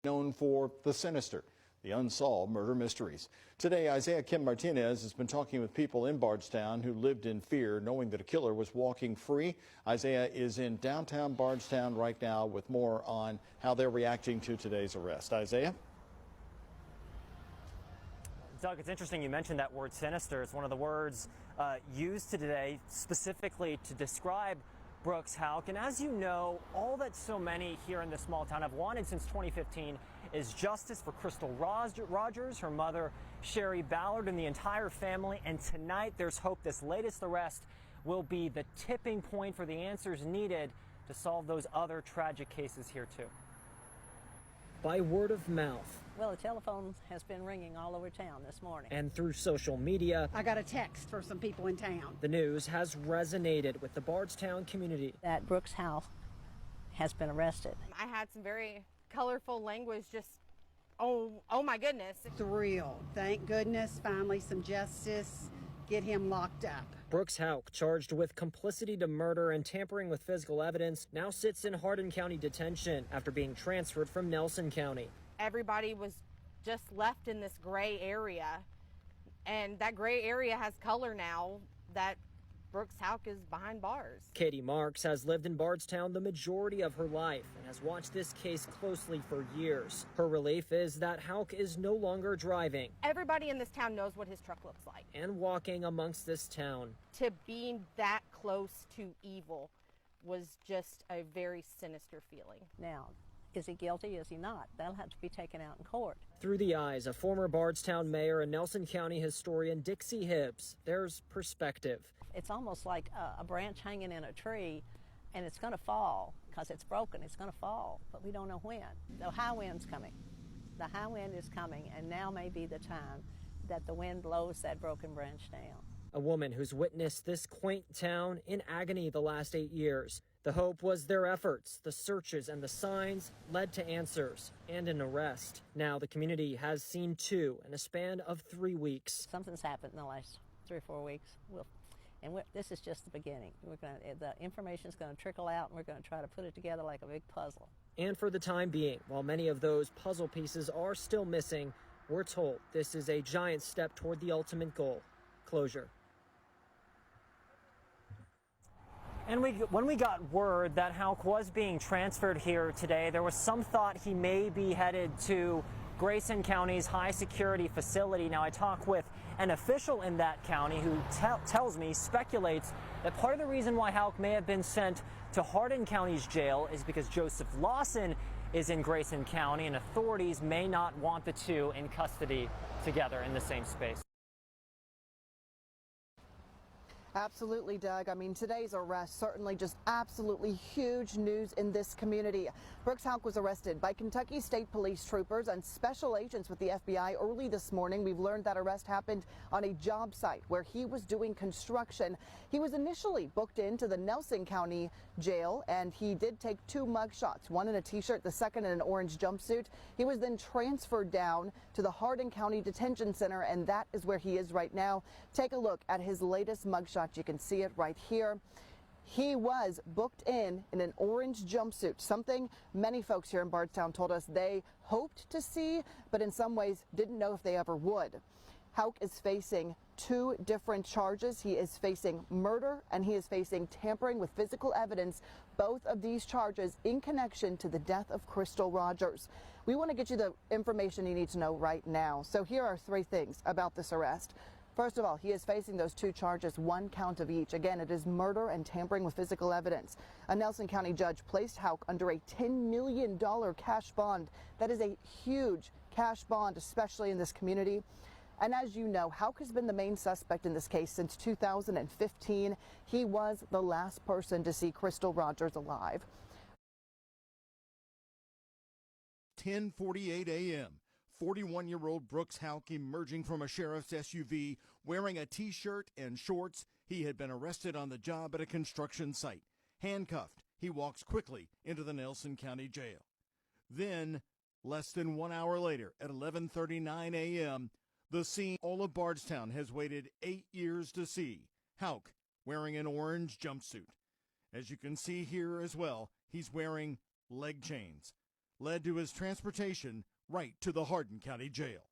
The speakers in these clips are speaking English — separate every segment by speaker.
Speaker 1: known for the sinister, the unsolved murder mysteries. Today, Isaiah Kim Martinez has been talking with people in Bardstown who lived in fear, knowing that a killer was walking free. Isaiah is in downtown Bardstown right now with more on how they're reacting to today's arrest. Isaiah?
Speaker 2: Doug, it's interesting you mentioned that word sinister. It's one of the words used today specifically to describe Brooks Houck. And as you know, all that so many here in this small town have wanted since 2015 is justice for Crystal Rogers, her mother, Sherry Ballard, and the entire family. And tonight, there's hope this latest arrest will be the tipping point for the answers needed to solve those other tragic cases here, too. By word of mouth.
Speaker 3: Well, the telephone has been ringing all over town this morning.
Speaker 2: And through social media.
Speaker 4: I got a text for some people in town.
Speaker 2: The news has resonated with the Bardstown community.
Speaker 3: That Brooks Houck has been arrested.
Speaker 5: I had some very colorful language, just, oh my goodness.
Speaker 4: Thrilled. Thank goodness, finally some justice. Get him locked up.
Speaker 2: Brooks Houck, charged with complicity to murder and tampering with physical evidence, now sits in Hardin County detention after being transferred from Nelson County.
Speaker 5: Everybody was just left in this gray area, and that gray area has color now that Brooks Houck is behind bars. Katie
Speaker 2: Marks has lived in Bardstown the majority of her life and has watched this case closely for years. Her relief is that Houck is no longer driving.
Speaker 5: Everybody in this town knows what his truck looks like.
Speaker 2: And walking amongst this town.
Speaker 5: To being that close to evil was just a very sinister feeling.
Speaker 3: Now, is he guilty? Is he not? That'll have to be taken out in court.
Speaker 2: Through the eyes of former Bardstown mayor and Nelson County historian Dixie Hibbs, there's perspective.
Speaker 3: It's almost like a branch hanging in a tree, and it's going to fall because it's broken. It's going to fall, but we don't know when. The high wind's coming. The high wind is coming, and now may be the time that the wind blows that broken branch down.
Speaker 2: A woman who's witnessed this quaint town in agony the last 8 years. The hope was their efforts, the searches and the signs led to answers and an arrest. Now the community has seen two in a span of 3 weeks.
Speaker 3: Something's happened in the last 3 or 4 weeks. This is just the beginning. The information is going to trickle out, and we're going to try to put it together like a big puzzle.
Speaker 2: And for the time being, while many of those puzzle pieces are still missing, we're told this is a giant step toward the ultimate goal, closure. And when we got word that Houck was being transferred here today, there was some thought he may be headed to Grayson County's high security facility. Now, I talked with an official in that county who speculates that part of the reason why Houck may have been sent to Hardin County's jail is because Joseph Lawson is in Grayson County, and authorities may not want the two in custody together in the same space.
Speaker 6: Absolutely, Doug. I mean, today's arrest certainly just absolutely huge news in this community. Brooks Houck was arrested by Kentucky State Police troopers and special agents with the FBI early this morning. We've learned that arrest happened on a job site where he was doing construction. He was initially booked into the Nelson County jail, and he did take 2 mugshots, one in a T-shirt, the second in an orange jumpsuit. He was then transferred down to the Hardin County Detention Center, and that is where he is right now. Take a look at his latest mugshot. You can see it right here. He was booked in an orange jumpsuit, something many folks here in Bardstown told us they hoped to see, but in some ways didn't know if they ever would. Houck is facing 2 different charges. He is facing murder and he is facing tampering with physical evidence, both of these charges in connection to the death of Crystal Rogers. We want to get you the information you need to know right now. So here are 3 things about this arrest. First of all, he is facing those 2 charges, 1 count of each. Again, it is murder and tampering with physical evidence. A Nelson County judge placed Houck under a $10 million cash bond. That is a huge cash bond, especially in this community. And as you know, Houck has been the main suspect in this case since 2015. He was the last person to see Crystal Rogers alive.
Speaker 1: 10:48 a.m. 41-year-old Brooks Houck emerging from a sheriff's SUV wearing a T-shirt and shorts. He had been arrested on the job at a construction site. Handcuffed, he walks quickly into the Nelson County Jail. Then, less than 1 hour later, at 11:39 a.m., the scene all of Bardstown has waited 8 years to see. Houck wearing an orange jumpsuit. As you can see here as well, he's wearing leg chains. led to his transportation right to the Hardin County Jail.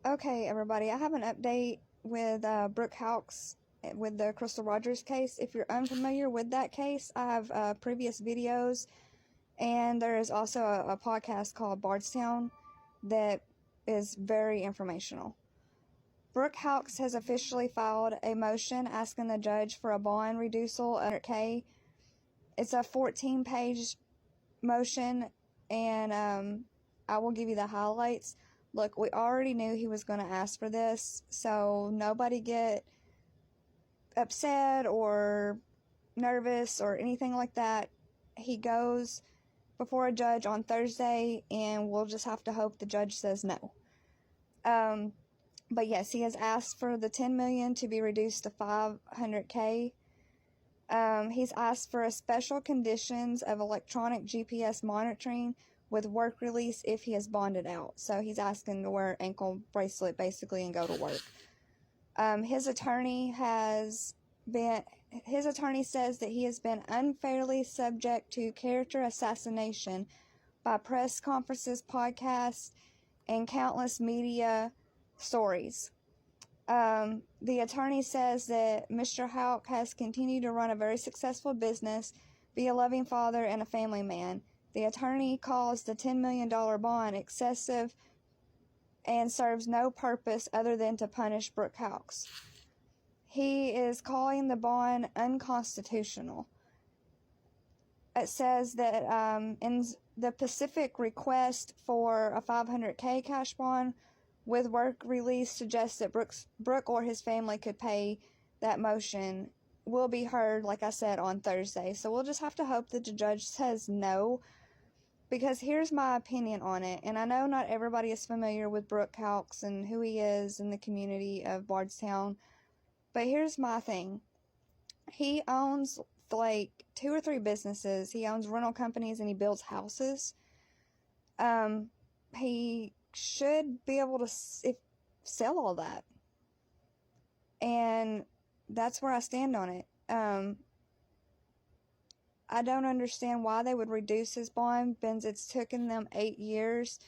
Speaker 7: Okay, everybody, I have an update with Brooke Hawks with the Crystal Rogers case. If you're unfamiliar with that case, I have previous videos, and there is also a podcast called Bardstown that is very informational. Brooke Hawks has officially filed a motion asking the judge for a bond reducel under K. It's a 14-page motion, and I will give you the highlights. Look, we already knew he was going to ask for this, so nobody get upset or nervous or anything like that. He goes before a judge on Thursday, and we'll just have to hope the judge says no. But yes, he has asked for the $10 million to be reduced to $500K. He's asked for a special conditions of electronic GPS monitoring with work release if he is bonded out. So he's asking to wear an ankle bracelet basically and go to work. His attorney says that he has been unfairly subject to character assassination by press conferences, podcasts, and countless media stories. The attorney says that Mr. Houck has continued to run a very successful business, be a loving father, and a family man. The attorney calls the $10 million bond excessive and serves no purpose other than to punish Brooke Hawks. He is calling the bond unconstitutional. It says that in the Pacific request for a $500K cash bond with work release suggests that Brooke or his family could pay that motion. Will be heard, like I said, on Thursday. So we'll just have to hope that the judge says no. Because here's my opinion on it, and I know not everybody is familiar with Brooke Hawks and who he is in the community of Bardstown, but here's my thing. He owns like 2 or 3 businesses. He owns rental companies and he builds houses. He should be able to sell all that. And that's where I stand on it. I don't understand why they would reduce his bond, since it's taken them 8 years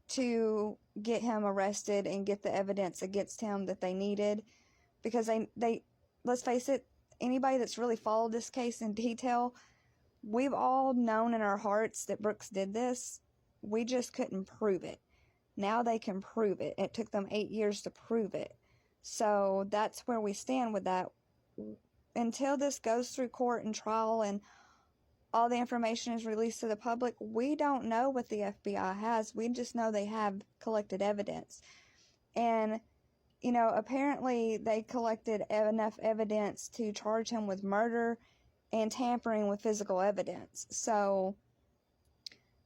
Speaker 7: to get him arrested and get the evidence against him that they needed. Because they let's face it, anybody that's really followed this case in detail, we've all known in our hearts that Brooks did this. We just couldn't prove it. Now they can prove it. It took them 8 years to prove it. So that's where we stand with that. Until this goes through court and trial and all the information is released to the public, we don't know what the FBI has. We just know they have collected evidence. And, you know, apparently they collected enough evidence to charge him with murder and tampering with physical evidence. So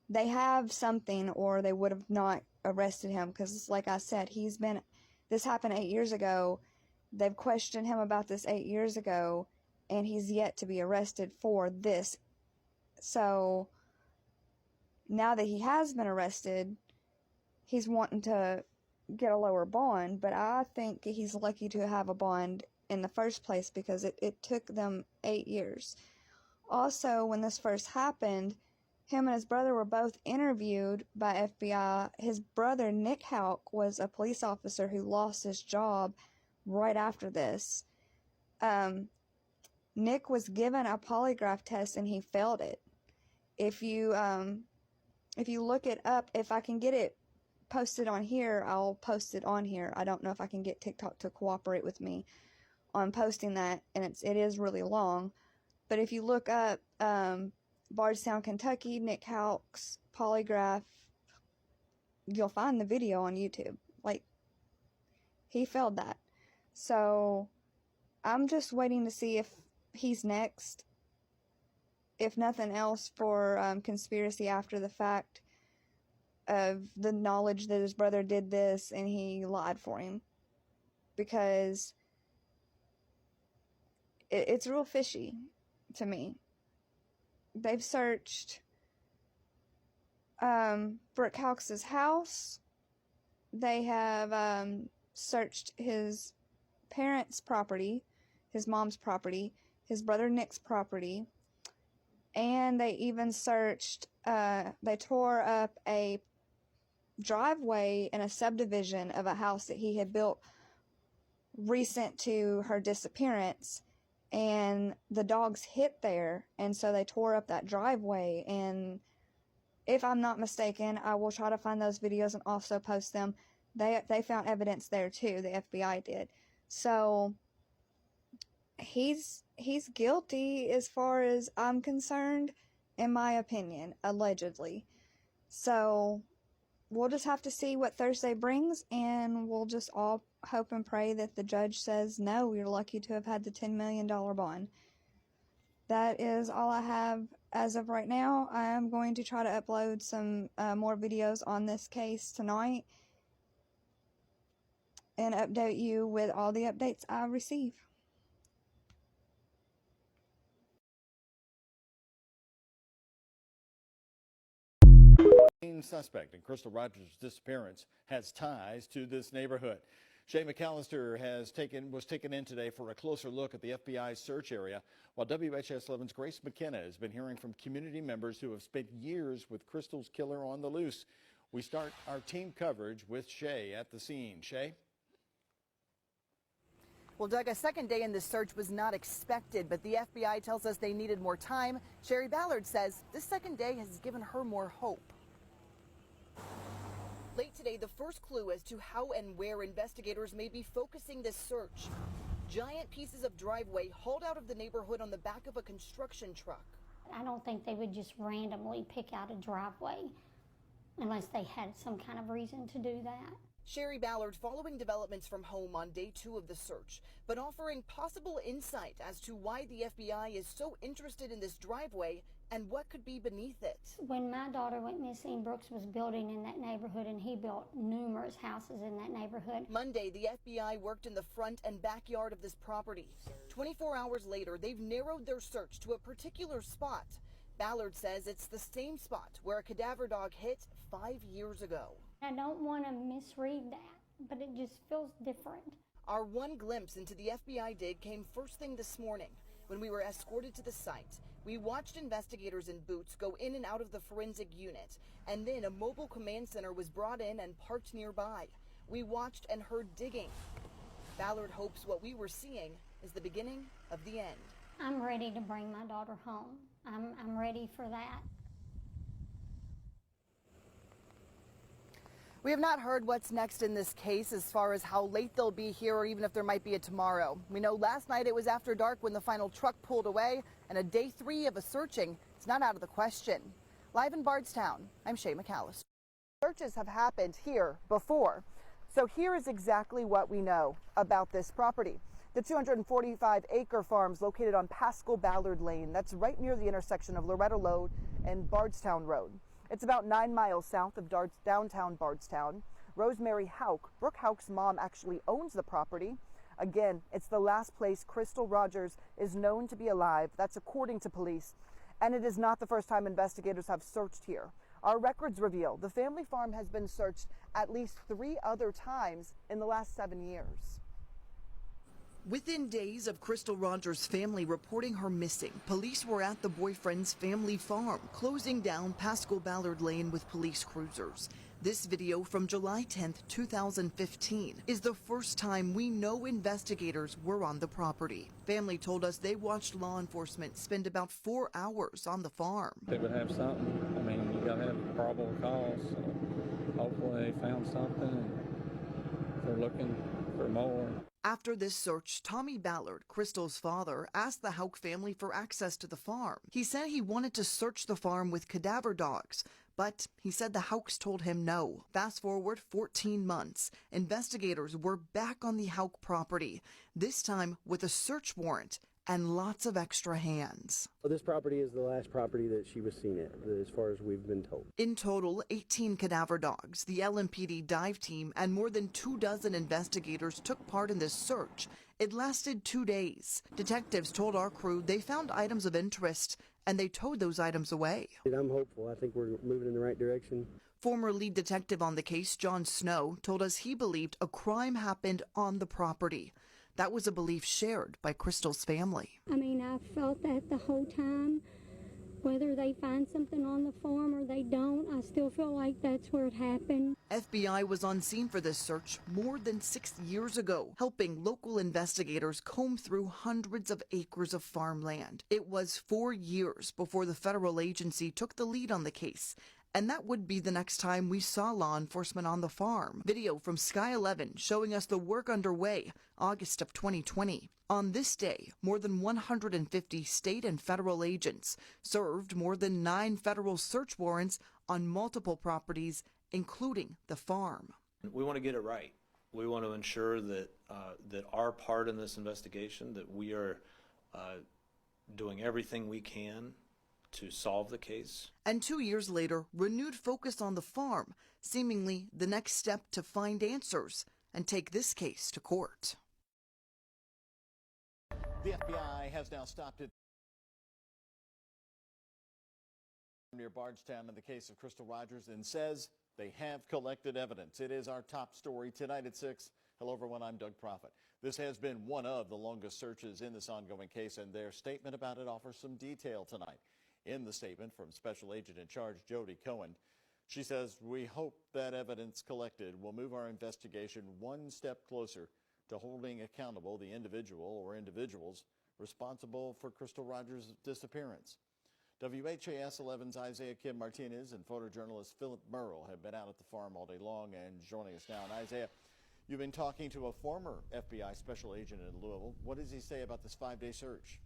Speaker 7: they have something, or they would have not arrested him, because like I said, this happened 8 years ago. They've questioned him about this 8 years ago, and he's yet to be arrested for this. So now that he has been arrested, he's wanting to get a lower bond, but I think he's lucky to have a bond in the first place, because it took them 8 years. Also, when this first happened, him and his brother were both interviewed by FBI. His brother, Nick Houck, was a police officer who lost his job right after this. Nick was given a polygraph test and he failed it. If you look it up, if I can get it posted on here, I'll post it on here. I don't know if I can get TikTok to cooperate with me on posting that, and it is really long. But if you look up Bardstown, Kentucky, Nick Houck's polygraph, you'll find the video on YouTube. Like, he failed that. So I'm just waiting to see if he's next. If nothing else, for conspiracy after the fact of the knowledge that his brother did this and he lied for him. Because it's real fishy to me. They've searched Brooke Hawks' house. They have searched his parents' property, his mom's property, his brother Nick's property. And they even searched, they tore up a driveway in a subdivision of a house that he had built recent to her disappearance, and the dogs hit there, and so they tore up that driveway. And if I'm not mistaken, I will try to find those videos and also post them. They found evidence there too, the FBI did. So he's guilty as far as I'm concerned, in my opinion, allegedly. So we'll just have to see what Thursday brings, and we'll just all hope and pray that the judge says, no, you're lucky to have had the $10 million bond. That is all I have as of right now. I am going to try to upload some more videos on this case tonight and update you with all the updates I receive.
Speaker 1: Main suspect in Crystal Rogers' disappearance has ties to this neighborhood. Shay McAllister was taken in today for a closer look at the FBI's search area, while WHS 11's Grace McKenna has been hearing from community members who have spent years with Crystal's killer on the loose. We start our team coverage with Shay at the scene. Shay?
Speaker 6: Well, Doug, a second day in this search was not expected, but the FBI tells us they needed more time. Sherry Ballard says this second day has given her more hope. Late today, the first clue as to how and where investigators may be focusing this search. Giant pieces of driveway hauled out of the neighborhood on the back of a construction truck.
Speaker 8: I don't think they would just randomly pick out a driveway unless they had some kind of reason to do that.
Speaker 6: Sherry Ballard following developments from home on day 2 of the search, but offering possible insight as to why the FBI is so interested in this driveway and what could be beneath it.
Speaker 8: When my daughter went missing, Brooks was building in that neighborhood, and he built numerous houses in that neighborhood.
Speaker 6: Monday, the FBI worked in the front and backyard of this property. 24 hours later, they've narrowed their search to a particular spot. Ballard says it's the same spot where a cadaver dog hit 5 years ago.
Speaker 8: I don't want to misread that, but it just feels different.
Speaker 6: Our one glimpse into the FBI dig came first thing this morning when we were escorted to the site. We watched investigators in boots go in and out of the forensic unit, and then a mobile command center was brought in and parked nearby. We watched and heard digging. Ballard hopes what we were seeing is the beginning of the end.
Speaker 8: I'm ready to bring my daughter home. I'm ready for that.
Speaker 6: We have not heard what's next in this case as far as how late they'll be here or even if there might be a tomorrow. We know last night it was after dark when the final truck pulled away, and a day 3 of a searching is not out of the question. Live in Bardstown, I'm Shay McAllister. Searches have happened here before, so here is exactly what we know about this property. The 245-acre farm's located on Pascal Ballard Lane. That's right near the intersection of Loretta Road and Bardstown Road. It's about 9 miles south of downtown Bardstown. Rosemary Hauk, Brooke Hauk's mom, actually owns the property. Again, it's the last place Crystal Rogers is known to be alive. That's according to police. And it is not the first time investigators have searched here. Our records reveal the family farm has been searched at least 3 other times in the last 7 years. Within days of Crystal Rogers' family reporting her missing, police were at the boyfriend's family farm, closing down Pascal Ballard Lane with police cruisers. This video from July 10th, 2015 is the first time we know investigators were on the property. Family told us they watched law enforcement spend about 4 hours on the farm.
Speaker 9: They would have something. I mean, you gotta have probable cause. So hopefully they found something and they're looking for more.
Speaker 6: After this search, Tommy Ballard, Crystal's father, asked the Hauk family for access to the farm. He said he wanted to search the farm with cadaver dogs, but he said the Hauks told him no. Fast forward 14 months, investigators were back on the Hauk property, this time with a search warrant and lots of extra hands.
Speaker 10: This property is the last property that she was seen at, as far as we've been told.
Speaker 6: In total, 18 cadaver dogs, the LMPD dive team, and more than 24 investigators took part in this search. It lasted 2 days. Detectives told our crew they found items of interest, and they towed those items away.
Speaker 10: I'm hopeful. I think we're moving in the right direction.
Speaker 6: Former lead detective on the case, John Snow, told us he believed a crime happened on the property. That was a belief shared by Crystal's family.
Speaker 8: I mean, I felt that the whole time, Whether they find something on the farm or they don't, I still feel like that's where it happened.
Speaker 6: FBI was on scene for this search more than 6 years ago, helping local investigators comb through hundreds of acres of farmland. It was 4 years before the federal agency took the lead on the case, and that would be the next time we saw law enforcement on the farm. Video from Sky 11 showing us the work underway, August of 2020. On this day, more than 150 state and federal agents served more than 9 federal search warrants on multiple properties, including the farm.
Speaker 11: We want to get it right. We want to ensure that that our part in this investigation, that we are doing everything we can to solve the case.
Speaker 6: And 2 years later, renewed focus on the farm, seemingly the next step to find answers and take this case to court.
Speaker 1: The FBI has now stopped it near Bardstown in the case of Crystal Rogers and says they have collected evidence. It is our top story tonight at 6. Hello, everyone. I'm Doug Proffitt. This has been one of the longest searches in this ongoing case, and their statement about it offers some detail tonight. In the statement from Special Agent in Charge Jody Cohen, she says, "We hope that evidence collected will move our investigation one step closer to holding accountable the individual or individuals responsible for Crystal Rogers' disappearance." WHAS 11's Isaiah Kim Martinez and photojournalist Philip Merle have been out at the farm all day long and joining us now. And Isaiah, you've been talking to a former FBI special agent in Louisville. What does he say about this 5-day search?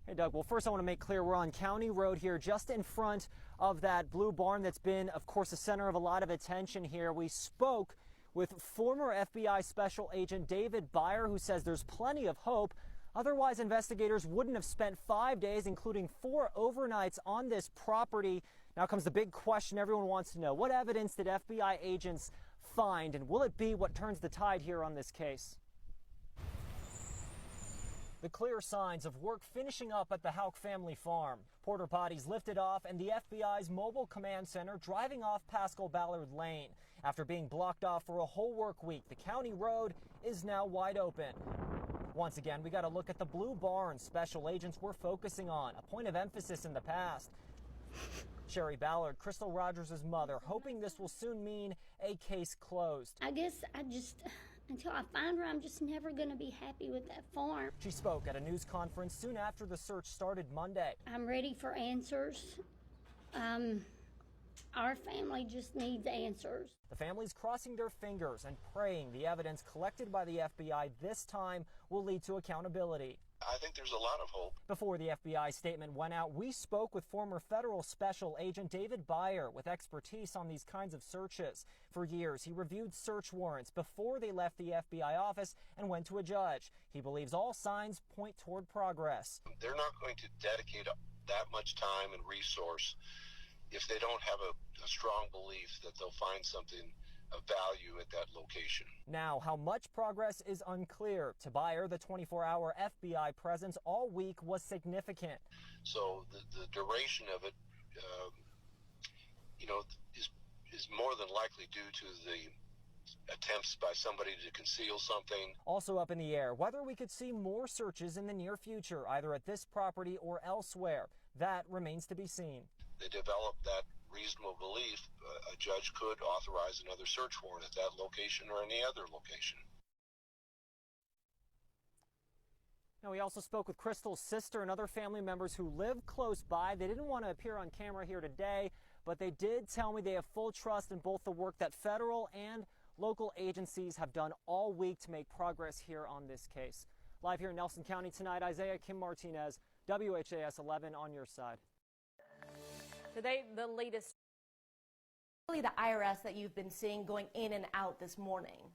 Speaker 2: Hey, Doug. Well, first I want to make clear we're on County Road here, just in front of that blue barn that's been, of course, the center of a lot of attention here. We spoke with former FBI Special Agent David Byer, who says there's plenty of hope. Otherwise, investigators wouldn't have spent 5 days, including 4 overnights on this property. Now comes the big question everyone wants to know. What evidence did FBI agents find, and will it be what turns the tide here on this case? The clear signs of work finishing up at the Houck family farm. Porter potties lifted off and the FBI's mobile command center driving off Pascal Ballard Lane. After being blocked off for a whole work week, the county road is now wide open. Once again, we got to look at the blue barn special agents were focusing on, a point of emphasis in the past. Sherry Ballard, Crystal Rogers' mother, hoping this will soon mean a case closed.
Speaker 8: I guess until I find her, I'm just never going to be happy with that farm.
Speaker 2: She spoke at a news conference soon after the search started Monday.
Speaker 8: I'm ready for answers. Our family just needs answers.
Speaker 2: The family's crossing their fingers and praying the evidence collected by the FBI this time will lead to accountability.
Speaker 12: I think there's a lot of hope.
Speaker 2: Before the FBI statement went out, we spoke with former federal special agent David Byer with expertise on these kinds of searches. For years, he reviewed search warrants before they left the FBI office and went to a judge. He believes all signs point toward progress.
Speaker 12: They're not going to dedicate that much time and resource if they don't have a strong belief that they'll find something of value at that location.
Speaker 2: Now, how much progress is unclear. To Byer, the 24-hour FBI presence all week was significant.
Speaker 12: So the duration of it, is more than likely due to the attempts by somebody to conceal something.
Speaker 2: Also up in the air, whether we could see more searches in the near future, either at this property or elsewhere. That remains to be seen.
Speaker 12: They develop that reasonable belief, a judge could authorize another search warrant at that location or any other location.
Speaker 2: Now, we also spoke with Crystal's sister and other family members who live close by. They didn't want to appear on camera here today, but they did tell me they have full trust in both the work that federal and local agencies have done all week to make progress here on this case. Live here in Nelson County tonight, Isaiah Kim Martinez, WHAS 11 on your side.
Speaker 13: Today, the latest, really the IRS that you've been seeing going in and out this morning.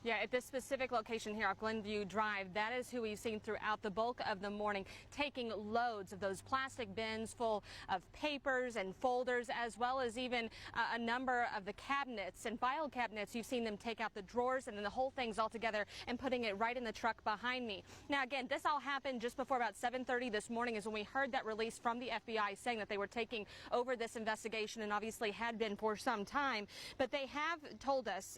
Speaker 5: Yeah, at this specific location here off Glenview Drive, that is who we've seen throughout the bulk of the morning, taking loads of those plastic bins full of papers and folders, as well as even a number of the cabinets and file cabinets. You've seen them take out the drawers and then the whole thing's all together and putting it right in the truck behind me. Now, again, this all happened just before about 7:30 this morning is when we heard that release from the FBI saying that they were taking over this investigation and obviously had been for some time. But they have told us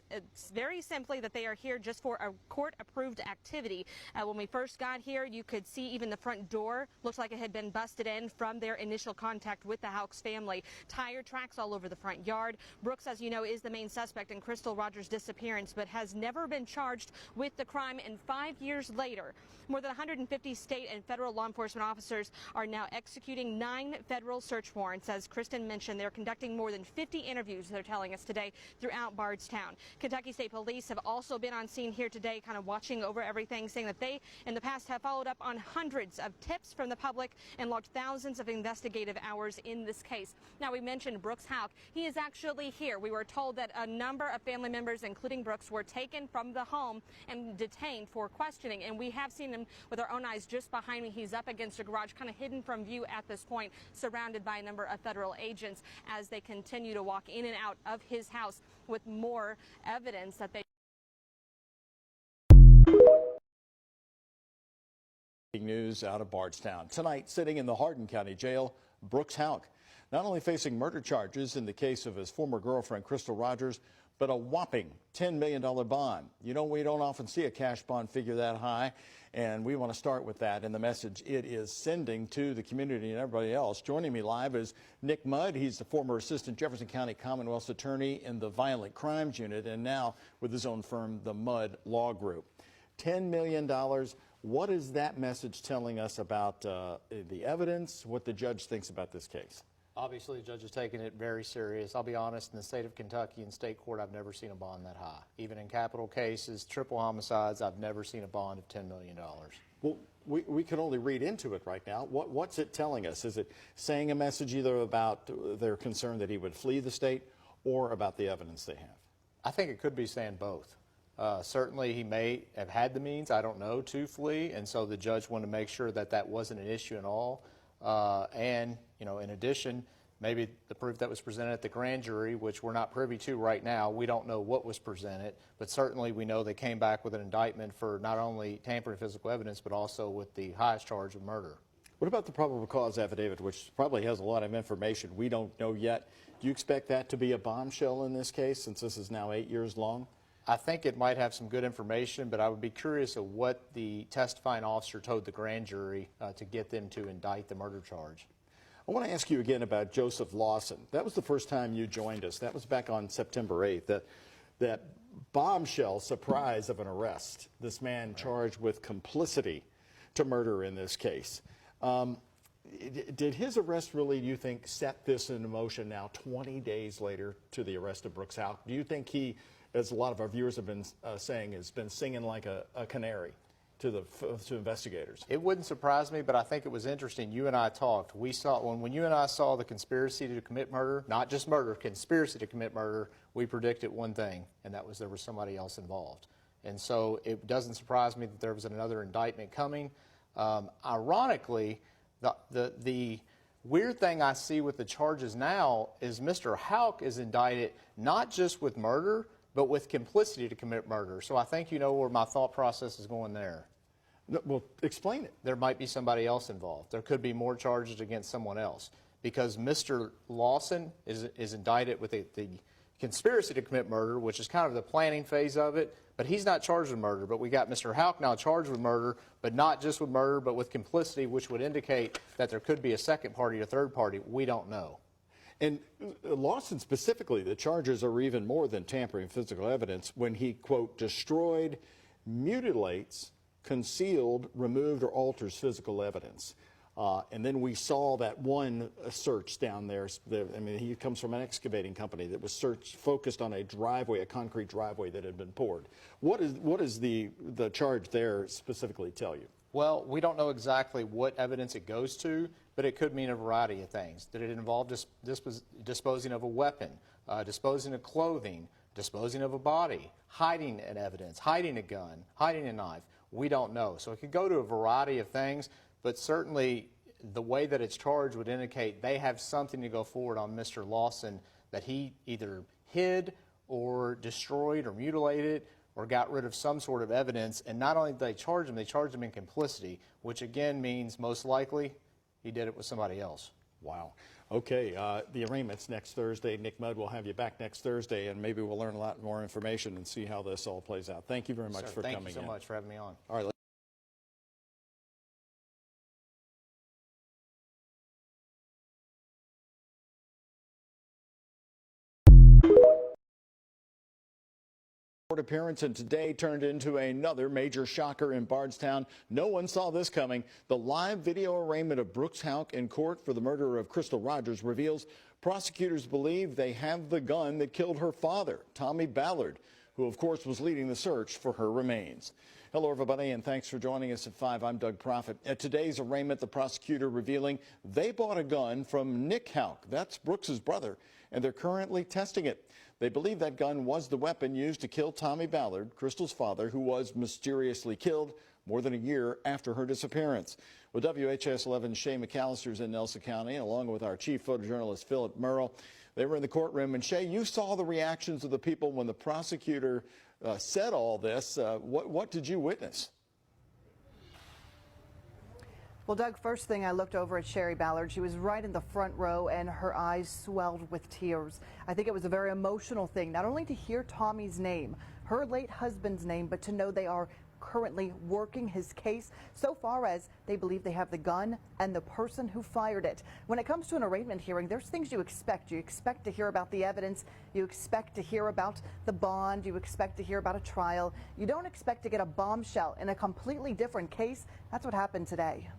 Speaker 5: very simply that they are here just for a court-approved activity. When we first got here, you could see even the front door looked like it had been busted in from their initial contact with the Houcks family. Tire tracks all over the front yard. Brooks, as you know, is the main suspect in Crystal Rogers' disappearance, but has never been charged with the crime. And 5 years later, more than 150 state and federal law enforcement officers are now executing 9 federal search warrants. As Kristen mentioned, they're conducting more than 50 interviews, they're telling us today, throughout Bardstown. Kentucky State Police have also been on scene here today, kind of watching over everything, saying that they, in the past, have followed up on hundreds of tips from the public and logged thousands of investigative hours in this case. Now, we mentioned Brooks Houck. He is actually here. We were told that a number of family members, including Brooks, were taken from the home and detained for questioning, and we have seen him with our own eyes just behind me. He's up against a garage, kind of hidden from view at this point, surrounded by a number of federal agents as they continue to walk in and out of his house with more evidence that they
Speaker 1: News out of Bardstown. Tonight, sitting in the Hardin County Jail, Brooks Houck, not only facing murder charges in the case of his former girlfriend, Crystal Rogers, but a whopping $10 million bond. You know, we don't often see a cash bond figure that high, and we want to start with that and the message it is sending to the community and everybody else. Joining me live is Nick Mudd. He's the former Assistant Jefferson County Commonwealth's Attorney in the Violent Crimes Unit, and now with his own firm, the Mudd Law Group. $10 million. What is that message telling us about the evidence, what the judge thinks about this case?
Speaker 14: Obviously, the judge is taking it very serious. I'll be honest, in the state of Kentucky, in state court, I've never seen a bond that high. Even in capital cases, triple homicides, I've never seen a bond of $10 million.
Speaker 1: Well, we can only read into it right now. What's it telling us? Is it saying a message either about their concern that he would flee the state or about the evidence they have?
Speaker 14: I think it could be saying both. Certainly, he may have had the means, I don't know, to flee, and so the judge wanted to make sure that that wasn't an issue at all. And, you know, in addition, maybe the proof that was presented at the grand jury, which we're not privy to right now, we don't know what was presented, but certainly we know they came back with an indictment for not only tampering physical evidence, but also with the highest charge of murder.
Speaker 1: What about the probable cause affidavit, which probably has a lot of information we don't know yet? Do you expect that to be a bombshell in this case, since this is now 8 years long?
Speaker 14: I think it might have some good information, but I would be curious of what the testifying officer told the grand jury to get them to indict the murder charge.
Speaker 1: I want to ask you again about Joseph Lawson. That was the first time you joined us. That was back on September 8th. That bombshell surprise of an arrest. This man charged with complicity to murder in this case. Did his arrest really, do you think, set this into motion now 20 days later to the arrest of Brooks Houck? Do you think he, as a lot of our viewers have been saying, has been singing like a canary to investigators?
Speaker 14: It wouldn't surprise me, but I think it was interesting. You and I talked. We saw, when you and I saw the conspiracy to commit murder, not just murder, conspiracy to commit murder, we predicted one thing, and that was there was somebody else involved. And so it doesn't surprise me that there was another indictment coming. Ironically, the weird thing I see with the charges now is Mr. Houck is indicted not just with murder, but with complicity to commit murder. So I think you know where my thought process is going there.
Speaker 1: No, well, explain it.
Speaker 14: There might be somebody else involved. There could be more charges against someone else. Because Mr. Lawson is indicted with the conspiracy to commit murder, which is kind of the planning phase of it, but he's not charged with murder. But we got Mr. Houck now charged with murder, but not just with murder, but with complicity, which would indicate that there could be a second party or third party. We don't know.
Speaker 1: And Lawson specifically, the charges are even more than tampering physical evidence when he, quote, destroyed, mutilates, concealed, removed, or alters physical evidence. And then we saw that one search down there. I mean, he comes from an excavating company that was focused on a driveway, a concrete driveway that had been poured. What is the charge there specifically tell you?
Speaker 14: Well, we don't know exactly what evidence it goes to, but it could mean a variety of things. Did it involve disposing of a weapon, disposing of clothing, disposing of a body, hiding an evidence, hiding a gun, hiding a knife? We don't know. So it could go to a variety of things, but certainly the way that it's charged would indicate they have something to go forward on Mr. Lawson that he either hid or destroyed or mutilated or got rid of some sort of evidence. And not only did they charge him in complicity, which again means most likely he did it with somebody else.
Speaker 1: Wow. Okay, the arraignment's next Thursday. Nick Mudd will have you back next Thursday, and maybe we'll learn a lot more information and see how this all plays out. Thank you very much for coming in.
Speaker 14: Thank you so much for having me on.
Speaker 1: All right. Court appearance, and today turned into another major shocker in Bardstown. No one saw this coming. The live video arraignment of Brooks Houck in court for the murder of Crystal Rogers reveals prosecutors believe they have the gun that killed her father, Tommy Ballard, who of course was leading the search for her remains. Hello everybody, and thanks for joining us at 5. I'm Doug Proffitt. At today's arraignment, the prosecutor revealing they bought a gun from Nick Houck, that's Brooks's brother, and they're currently testing it. They believe that gun was the weapon used to kill Tommy Ballard, Crystal's father, who was mysteriously killed more than a year after her disappearance. Well, WHS 11's Shay McAllister's in Nelson County, along with our chief photojournalist, Philip Merle. They were in the courtroom. And Shay, you saw the reactions of the people when the prosecutor said all this. What did you witness?
Speaker 6: Well, Doug, first thing I looked over at Sherry Ballard. She was right in the front row and her eyes swelled with tears. I think it was a very emotional thing, not only to hear Tommy's name, her late husband's name, but to know they are currently working his case so far as they believe they have the gun and the person who fired it. When it comes to an arraignment hearing, there's things you expect. You expect to hear about the evidence. You expect to hear about the bond. You expect to hear about a trial. You don't expect to get a bombshell in a completely different case. That's what happened today.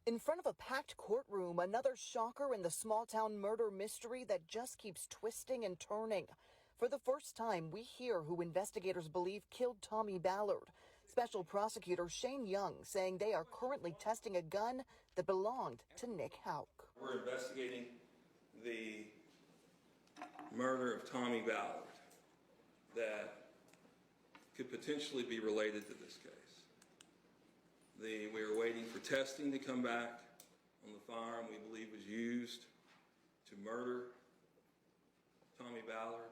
Speaker 6: In front of a packed courtroom, another shocker in the small-town murder mystery that just keeps twisting and turning. For the first time, we hear who investigators believe killed Tommy Ballard. Special Prosecutor Shane Young saying they are currently testing a gun that belonged to Nick Houck.
Speaker 15: We're investigating the murder of Tommy Ballard that could potentially be related to this case. We are waiting for testing to come back on the firearm we believe was used to murder Tommy Ballard,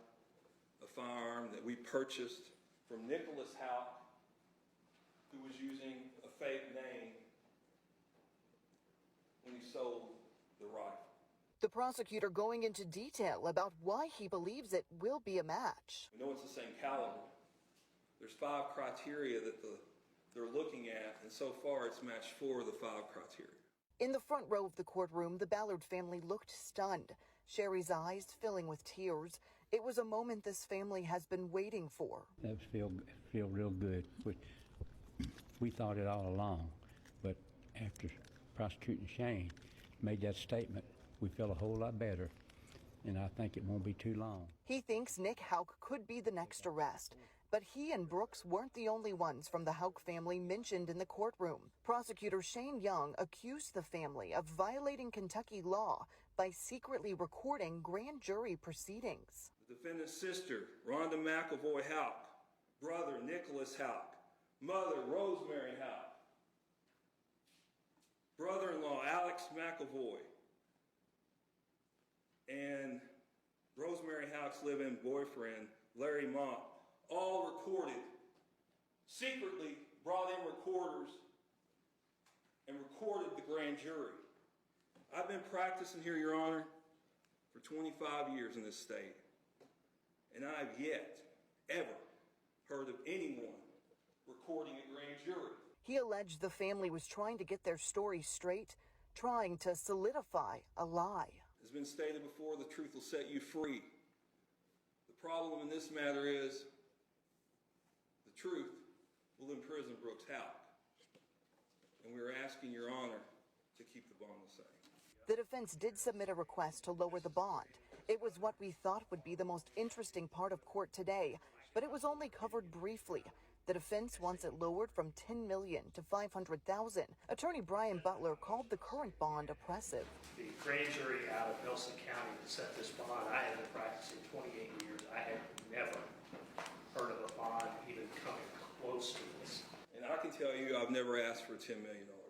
Speaker 15: a firearm that we purchased from Nicholas Houck, who was using a fake name when he sold the rifle.
Speaker 6: The prosecutor going into detail about why he believes it will be a match.
Speaker 15: We know it's the same caliber. There's 5 criteria that they're looking at, and so far it's matched 4 of the 5 criteria.
Speaker 6: In the front row of the courtroom, the Ballard family looked stunned, Sherry's eyes filling with tears. It was a moment this family has been waiting for.
Speaker 16: That feel real good. We thought it all along, but after prosecuting Shane made that statement, we feel a whole lot better, and I think it won't be too long.
Speaker 6: He thinks Nick Houck could be the next arrest. But he and Brooks weren't the only ones from the Houck family mentioned in the courtroom. Prosecutor Shane Young accused the family of violating Kentucky law by secretly recording grand jury proceedings.
Speaker 15: The defendant's sister, Rhonda McEvoy Houck, brother Nicholas Houck, mother Rosemary Houck, brother-in-law Alex McEvoy, and Rosemary Houck's live-in boyfriend, Larry Mott, all recorded, secretly brought in recorders and recorded the grand jury. I've been practicing here, Your Honor, for 25 years in this state, and I've yet, ever, heard of anyone recording a grand jury.
Speaker 6: He alleged the family was trying to get their story straight, trying to solidify a lie.
Speaker 15: As been stated before, the truth will set you free. The problem in this matter is the truth will imprison Brooks Houck, and we're asking Your Honor to keep the bond the same.
Speaker 6: The defense did submit a request to lower the bond. It was what we thought would be the most interesting part of court today, but it was only covered briefly. The defense wants it lowered from $10 million to $500,000. Attorney Brian Butler called the current bond oppressive.
Speaker 17: The grand jury out of Nelson County that set this bond, I have been practicing 28 years. I have never heard of a bond even coming close to this.
Speaker 15: And I can tell you I've never asked for a $10 million bond.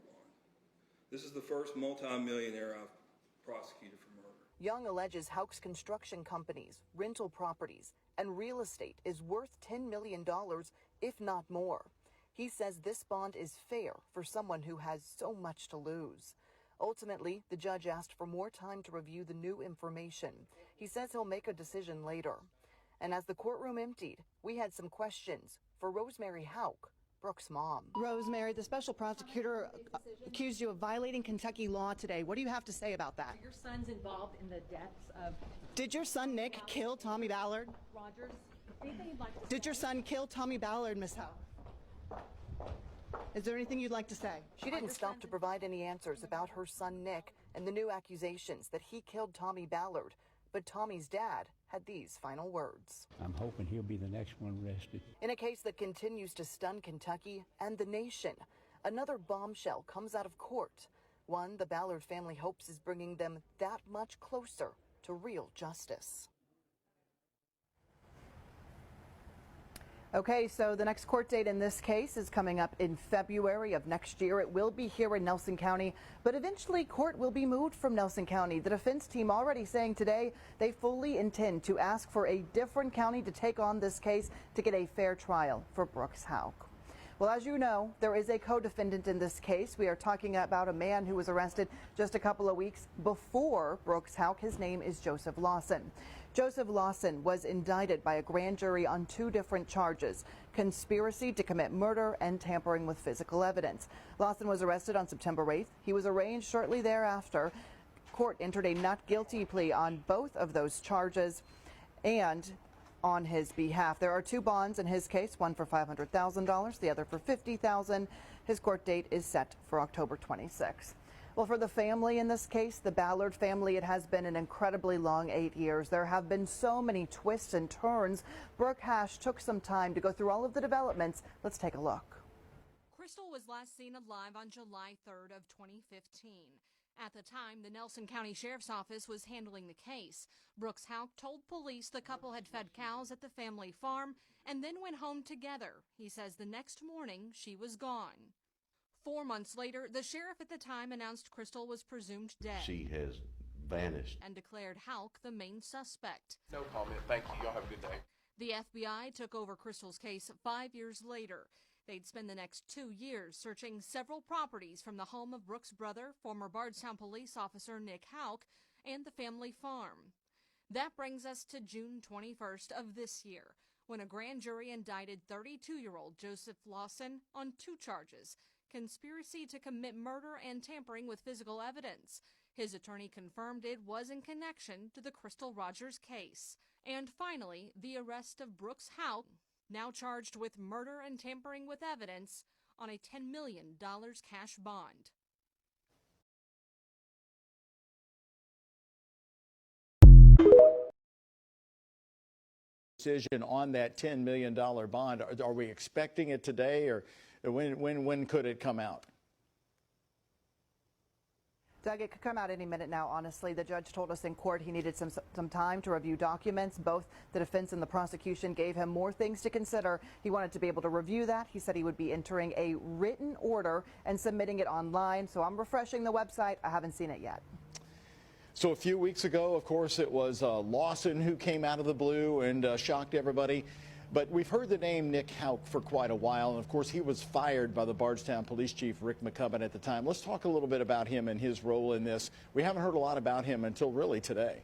Speaker 15: This is the first multi-millionaire I've prosecuted for murder.
Speaker 6: Young alleges Houck's construction companies, rental properties, and real estate is worth $10 million, if not more. He says this bond is fair for someone who has so much to lose. Ultimately, the judge asked for more time to review the new information. He says he'll make a decision later. And as the courtroom emptied, we had some questions for Rosemary Hauk, Brooks' mom. Rosemary, the special prosecutor accused you of violating Kentucky law today. What do you have to say about that?
Speaker 18: Your son's involved in the deaths of...
Speaker 6: Did your son Nick kill Tommy Ballard?
Speaker 18: Rogers. Anything you'd like to say?
Speaker 6: Did your son kill Tommy Ballard, Miss Hauk? Is there anything you'd like to say? She didn't stop to provide any answers about her son Nick and the new accusations that he killed Tommy Ballard. But Tommy's dad had these final words.
Speaker 16: I'm hoping he'll be the next one arrested.
Speaker 6: In a case that continues to stun Kentucky and the nation, another bombshell comes out of court. One the Ballard family hopes is bringing them that much closer to real justice. Okay, so the next court date in this case is coming up in February of next year. It will be here in Nelson County, but eventually court will be moved from Nelson County. The defense team already saying today they fully intend to ask for a different county to take on this case to get a fair trial for Brooks Hauk. Well, as you know, there is a co-defendant in this case. We are talking about a man who was arrested just a couple of weeks before Brooks Hauk. His name is Joseph Lawson. Joseph Lawson was indicted by a grand jury on 2 different charges: conspiracy to commit murder and tampering with physical evidence. Lawson was arrested on September 8th. He was arraigned shortly thereafter. Court entered a not guilty plea on both of those charges and on his behalf. There are 2 bonds in his case, one for $500,000, the other for $50,000. His court date is set for October 26th. Well, for the family in this case, the Ballard family, it has been an incredibly long 8 years. There have been so many twists and turns. Brooke Hash took some time to go through all of the developments. Let's take a look.
Speaker 5: Crystal was last seen alive on July 3rd of 2015. At the time, the Nelson County Sheriff's Office was handling the case. Brooks Hauk told police the couple had fed cows at the family farm and then went home together. He says the next morning she was gone. 4 months later, the sheriff at the time announced Crystal was presumed dead.
Speaker 19: She has vanished.
Speaker 5: And declared Hauk the main suspect.
Speaker 20: No comment. Thank you. Y'all have a good day.
Speaker 5: The FBI took over Crystal's case 5 years later. They'd spend the next 2 years searching several properties from the home of Brooks' brother, former Bardstown police officer Nick Hauk, and the family farm. That brings us to June 21st of this year, when a grand jury indicted 32-year-old Joseph Lawson on 2 charges: conspiracy to commit murder and tampering with physical evidence. His attorney confirmed it was in connection to the Crystal Rogers case. And finally, the arrest of Brooks Hauk, now charged with murder and tampering with evidence on a $10 million cash bond.
Speaker 1: Decision on that $10 million bond. Are we expecting it today, or when could it come out?
Speaker 6: Doug, it could come out any minute now, honestly. The judge told us in court he needed some time to review documents. Both the defense and the prosecution gave him more things to consider. He wanted to be able to review that. He said he would be entering a written order and submitting it online. So I'm refreshing the website. I haven't seen it yet.
Speaker 1: So a few weeks ago, of course, it was Lawson who came out of the blue and shocked everybody. But we've heard the name Nick Hauk for quite a while, and of course he was fired by the Bardstown Police Chief Rick McCubbin at the time. Let's talk a little bit about him and his role in this. We haven't heard a lot about him until really today.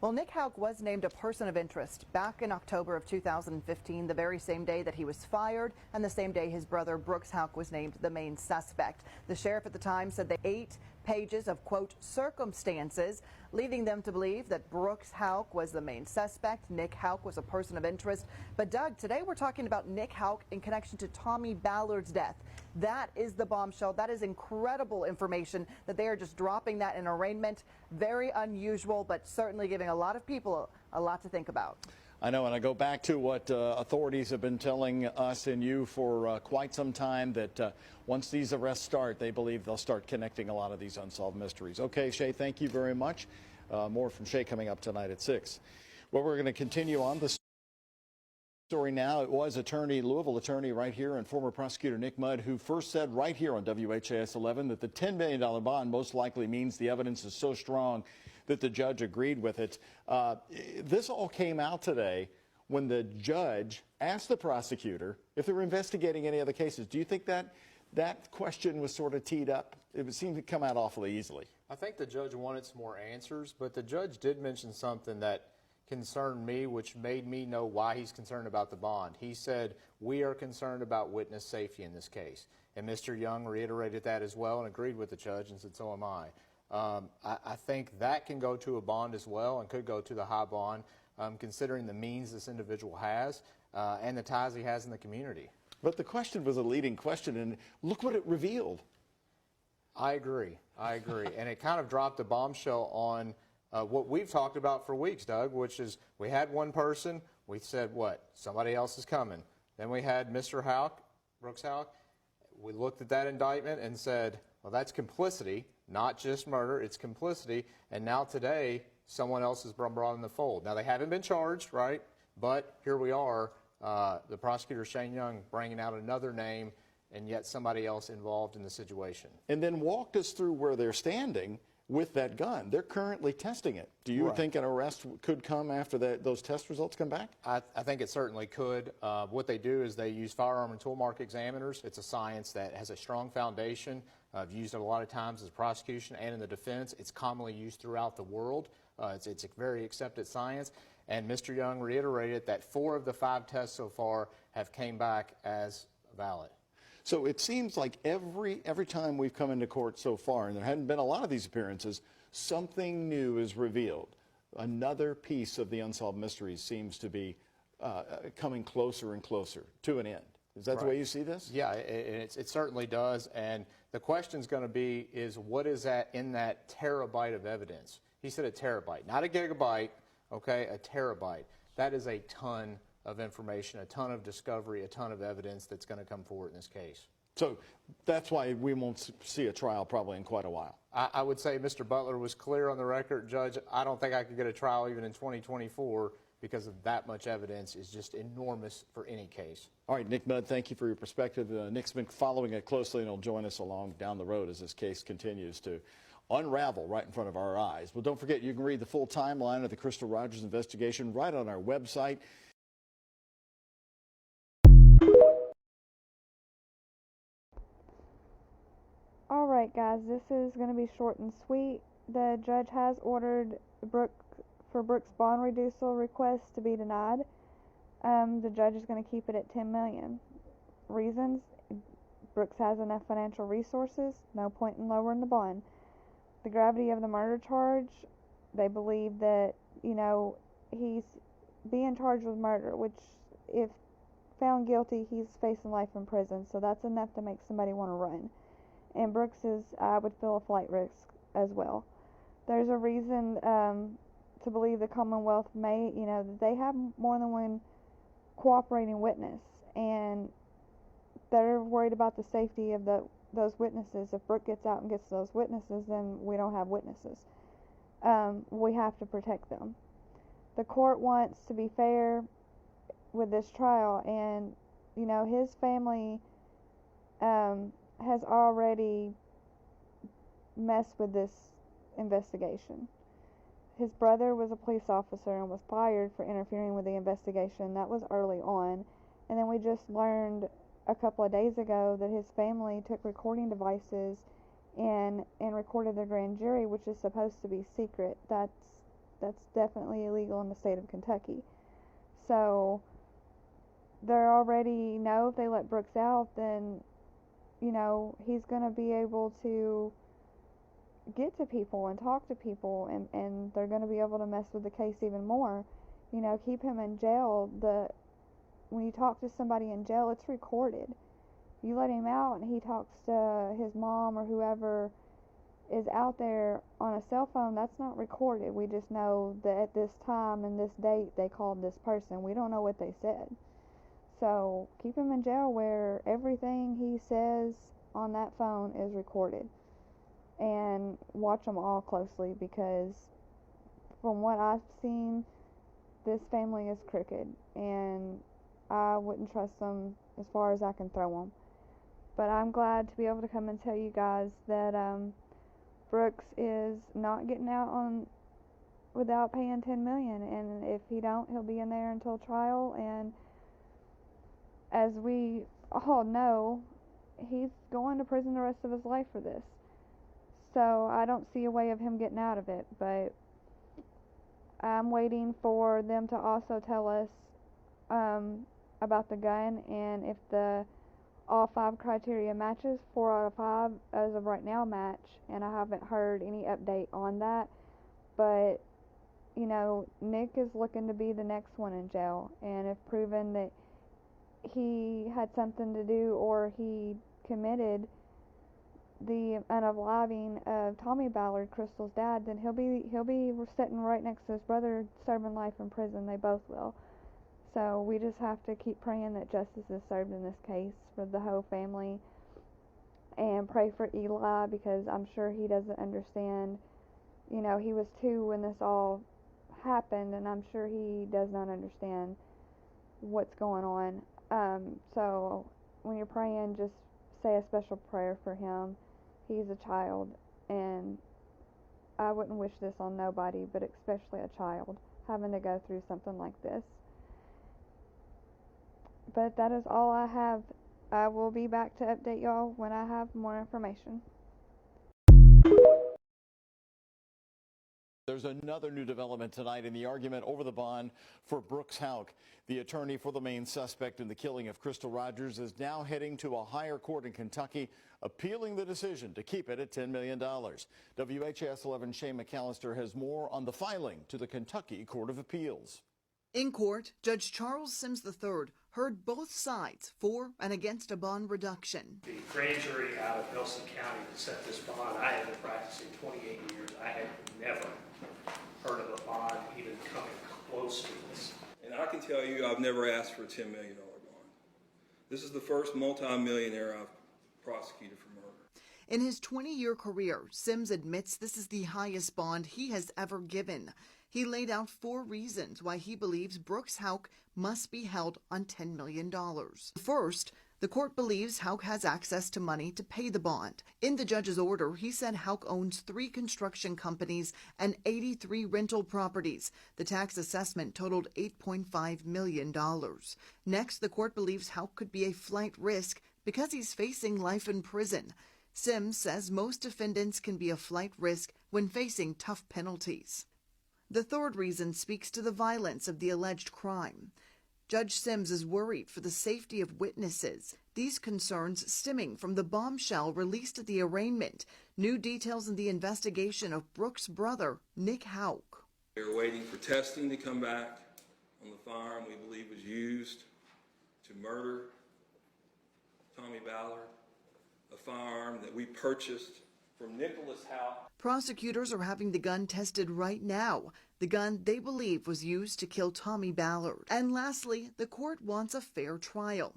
Speaker 6: Well, Nick Hauk was named a person of interest back in October of 2015, the very same day that he was fired and the same day his brother Brooks Hauk was named the main suspect. The sheriff at the time said the 8 pages of, quote, circumstances, leading them to believe that Brooks Hauk was the main suspect. Nick Hauk was a person of interest. But Doug, today we're talking about Nick Hauk in connection to Tommy Ballard's death. That is the bombshell. That is incredible information that they are just dropping that in arraignment. Very unusual, but certainly giving a lot of people a lot to think about.
Speaker 1: I know, and I go back to what authorities have been telling us and you for quite some time, that once these arrests start, they believe they'll start connecting a lot of these unsolved mysteries. Okay, Shay, thank you very much. More from Shay coming up tonight at 6. Well, we're going to continue on the story now. It was Louisville attorney right here and former prosecutor Nick Mudd who first said right here on WHAS 11 that the $10 million bond most likely means the evidence is so strong that the judge agreed with it. This all came out today when the judge asked the prosecutor if they were investigating any other cases. Do you think that that question was sort of teed up? It would seem to come out awfully easily.
Speaker 14: I think the judge wanted some more answers, but the judge did mention something that concerned me, which made me know why he's concerned about the bond. He said, we are concerned about witness safety in this case. And Mr. Young reiterated that as well and agreed with the judge and said, so am I. I think that can go to a bond as well and could go to the high bond, considering the means this individual has and the ties he has in the community.
Speaker 1: But the question was a leading question, and look what it revealed.
Speaker 14: I agree. And it kind of dropped a bombshell on what we've talked about for weeks, Doug, which is we had one person, we said, what, somebody else is coming. Then we had Mr. Houck, Brooks Houck. We looked at that indictment and said, well, that's complicity, not just murder, it's complicity. And now today, someone else is brought in the fold. Now, they haven't been charged, right? But here we are, the prosecutor, Shane Young, bringing out another name and yet somebody else involved in the situation.
Speaker 1: And then walked us through where they're standing with that gun. They're currently testing it. Do you think an arrest could come after those test results come back?
Speaker 14: I think it certainly could. What they do is they use firearm and tool mark examiners. It's a science that has a strong foundation. I've used it a lot of times as prosecution and in the defense. It's commonly used throughout the world. It's a very accepted science. And Mr. Young reiterated that 4 of the 5 tests so far have came back as valid.
Speaker 1: So it seems like every time we've come into court so far, and there hadn't been a lot of these appearances, something new is revealed. Another piece of the unsolved mysteries seems to be coming closer and closer to an end. Is that the way you see this?
Speaker 14: Yeah, it certainly does. And the question's going to be is what is that in that terabyte of evidence? He said a terabyte, not a gigabyte, okay, a terabyte. That is a ton of information, a ton of discovery, a ton of evidence that's going to come forward in this case.
Speaker 1: So that's why we won't see a trial probably in quite a while.
Speaker 14: I would say Mr. Butler was clear on the record, Judge, I don't think I could get a trial even in 2024 because of that much evidence is just enormous for any case.
Speaker 1: All right, Nick Mudd, thank you for your perspective. Nick's been following it closely and will join us along down the road as this case continues to unravel right in front of our eyes. Well, don't forget, you can read the full timeline of the Crystal Rogers investigation right on our website.
Speaker 7: All right, guys, this is going to be short and sweet. The judge has ordered Brooks' bond reducal request to be denied. The judge is going to keep it at $10 million. Reasons: Brooks has enough financial resources, no point in lowering the bond. The gravity of the murder charge, they believe that, he's being charged with murder, which if found guilty, he's facing life in prison, so that's enough to make somebody want to run. And Brooks is, I would feel, a flight risk as well. There's a reason to believe the Commonwealth may, that they have more than one cooperating witness, and they're worried about the safety of those witnesses. If Brooke gets out and gets those witnesses, then we don't have witnesses. We have to protect them. The court wants to be fair with this trial, and his family has already messed with this investigation. His brother was a police officer and was fired for interfering with the investigation. That was early on. And then we just learned a couple of days ago that his family took recording devices and recorded the grand jury, which is supposed to be secret. That's definitely illegal in the state of Kentucky. So they already know if they let Brooks out, then he's going to be able to get to people and talk to people, and they're going to be able to mess with the case even more. Keep him in jail. When you talk to somebody in jail, it's recorded. You let him out and he talks to his mom or whoever is out there on a cell phone, that's not recorded. We just know that at this time and this date they called this person. We don't know what they said. So keep him in jail where everything he says on that phone is recorded. And watch them all closely, because from what I've seen, this family is crooked, and I wouldn't trust them as far as I can throw them. But I'm glad to be able to come and tell you guys that Brooks is not getting out without paying $10 million, and if he don't, he'll be in there until trial. And as we all know, he's going to prison the rest of his life for this. So I don't see a way of him getting out of it, but I'm waiting for them to also tell us about the gun, and if all 5 criteria matches, 4 out of 5 as of right now match, and I haven't heard any update on that. But you know, Nick is looking to be the next one in jail, and if proven that he had something to do or he committed the unaliving of Tommy Ballard, Crystal's dad, then he'll be sitting right next to his brother serving life in prison. They both will. So we just have to keep praying that justice is served in this case for the whole family, and pray for Eli, because I'm sure he doesn't understand. You know, he was 2 when this all happened, and I'm sure he does not understand what's going on. So when you're praying, just say a special prayer for him. He's a child, and I wouldn't wish this on nobody, but especially a child, having to go through something like this. But that is all I have. I will be back to update y'all when I have more information.
Speaker 1: There's another new development tonight in the argument over the bond for Brooks Houck. The attorney for the main suspect in the killing of Crystal Rogers is now heading to a higher court in Kentucky, appealing the decision to keep it at $10 million. WHAS 11 Shane McAllister has more on the filing to the Kentucky Court of Appeals.
Speaker 6: In court, Judge Charles Sims III heard both sides for and against a bond reduction.
Speaker 17: The grand jury out of Nelson County that set this bond, I have been practicing 28 years. I had never heard of a bond even coming close to this.
Speaker 15: And I can tell you, I've never asked for a $10 million bond. This is the first multi-millionaire I've prosecuted for murder.
Speaker 6: In his 20-year career, Sims admits this is the highest bond he has ever given. He laid out 4 reasons why he believes Brooks Houck must be held on $10 million. First, the court believes Houck has access to money to pay the bond. In the judge's order, he said Houck owns 3 construction companies and 83 rental properties. The tax assessment totaled $8.5 million. Next, the court believes Houck could be a flight risk because he's facing life in prison. Sims says most defendants can be a flight risk when facing tough penalties. The third reason speaks to the violence of the alleged crime. Judge Sims is worried for the safety of witnesses, these concerns stemming from the bombshell released at the arraignment, new details in the investigation of Brooks' brother, Nick Houck.
Speaker 15: We're waiting for testing to come back on the firearm we believe was used to murder Tommy Ballard, a firearm that we purchased from Nicholas Houck.
Speaker 6: Prosecutors are having the gun tested right now, the gun they believe was used to kill Tommy Ballard. And lastly, the court wants a fair trial.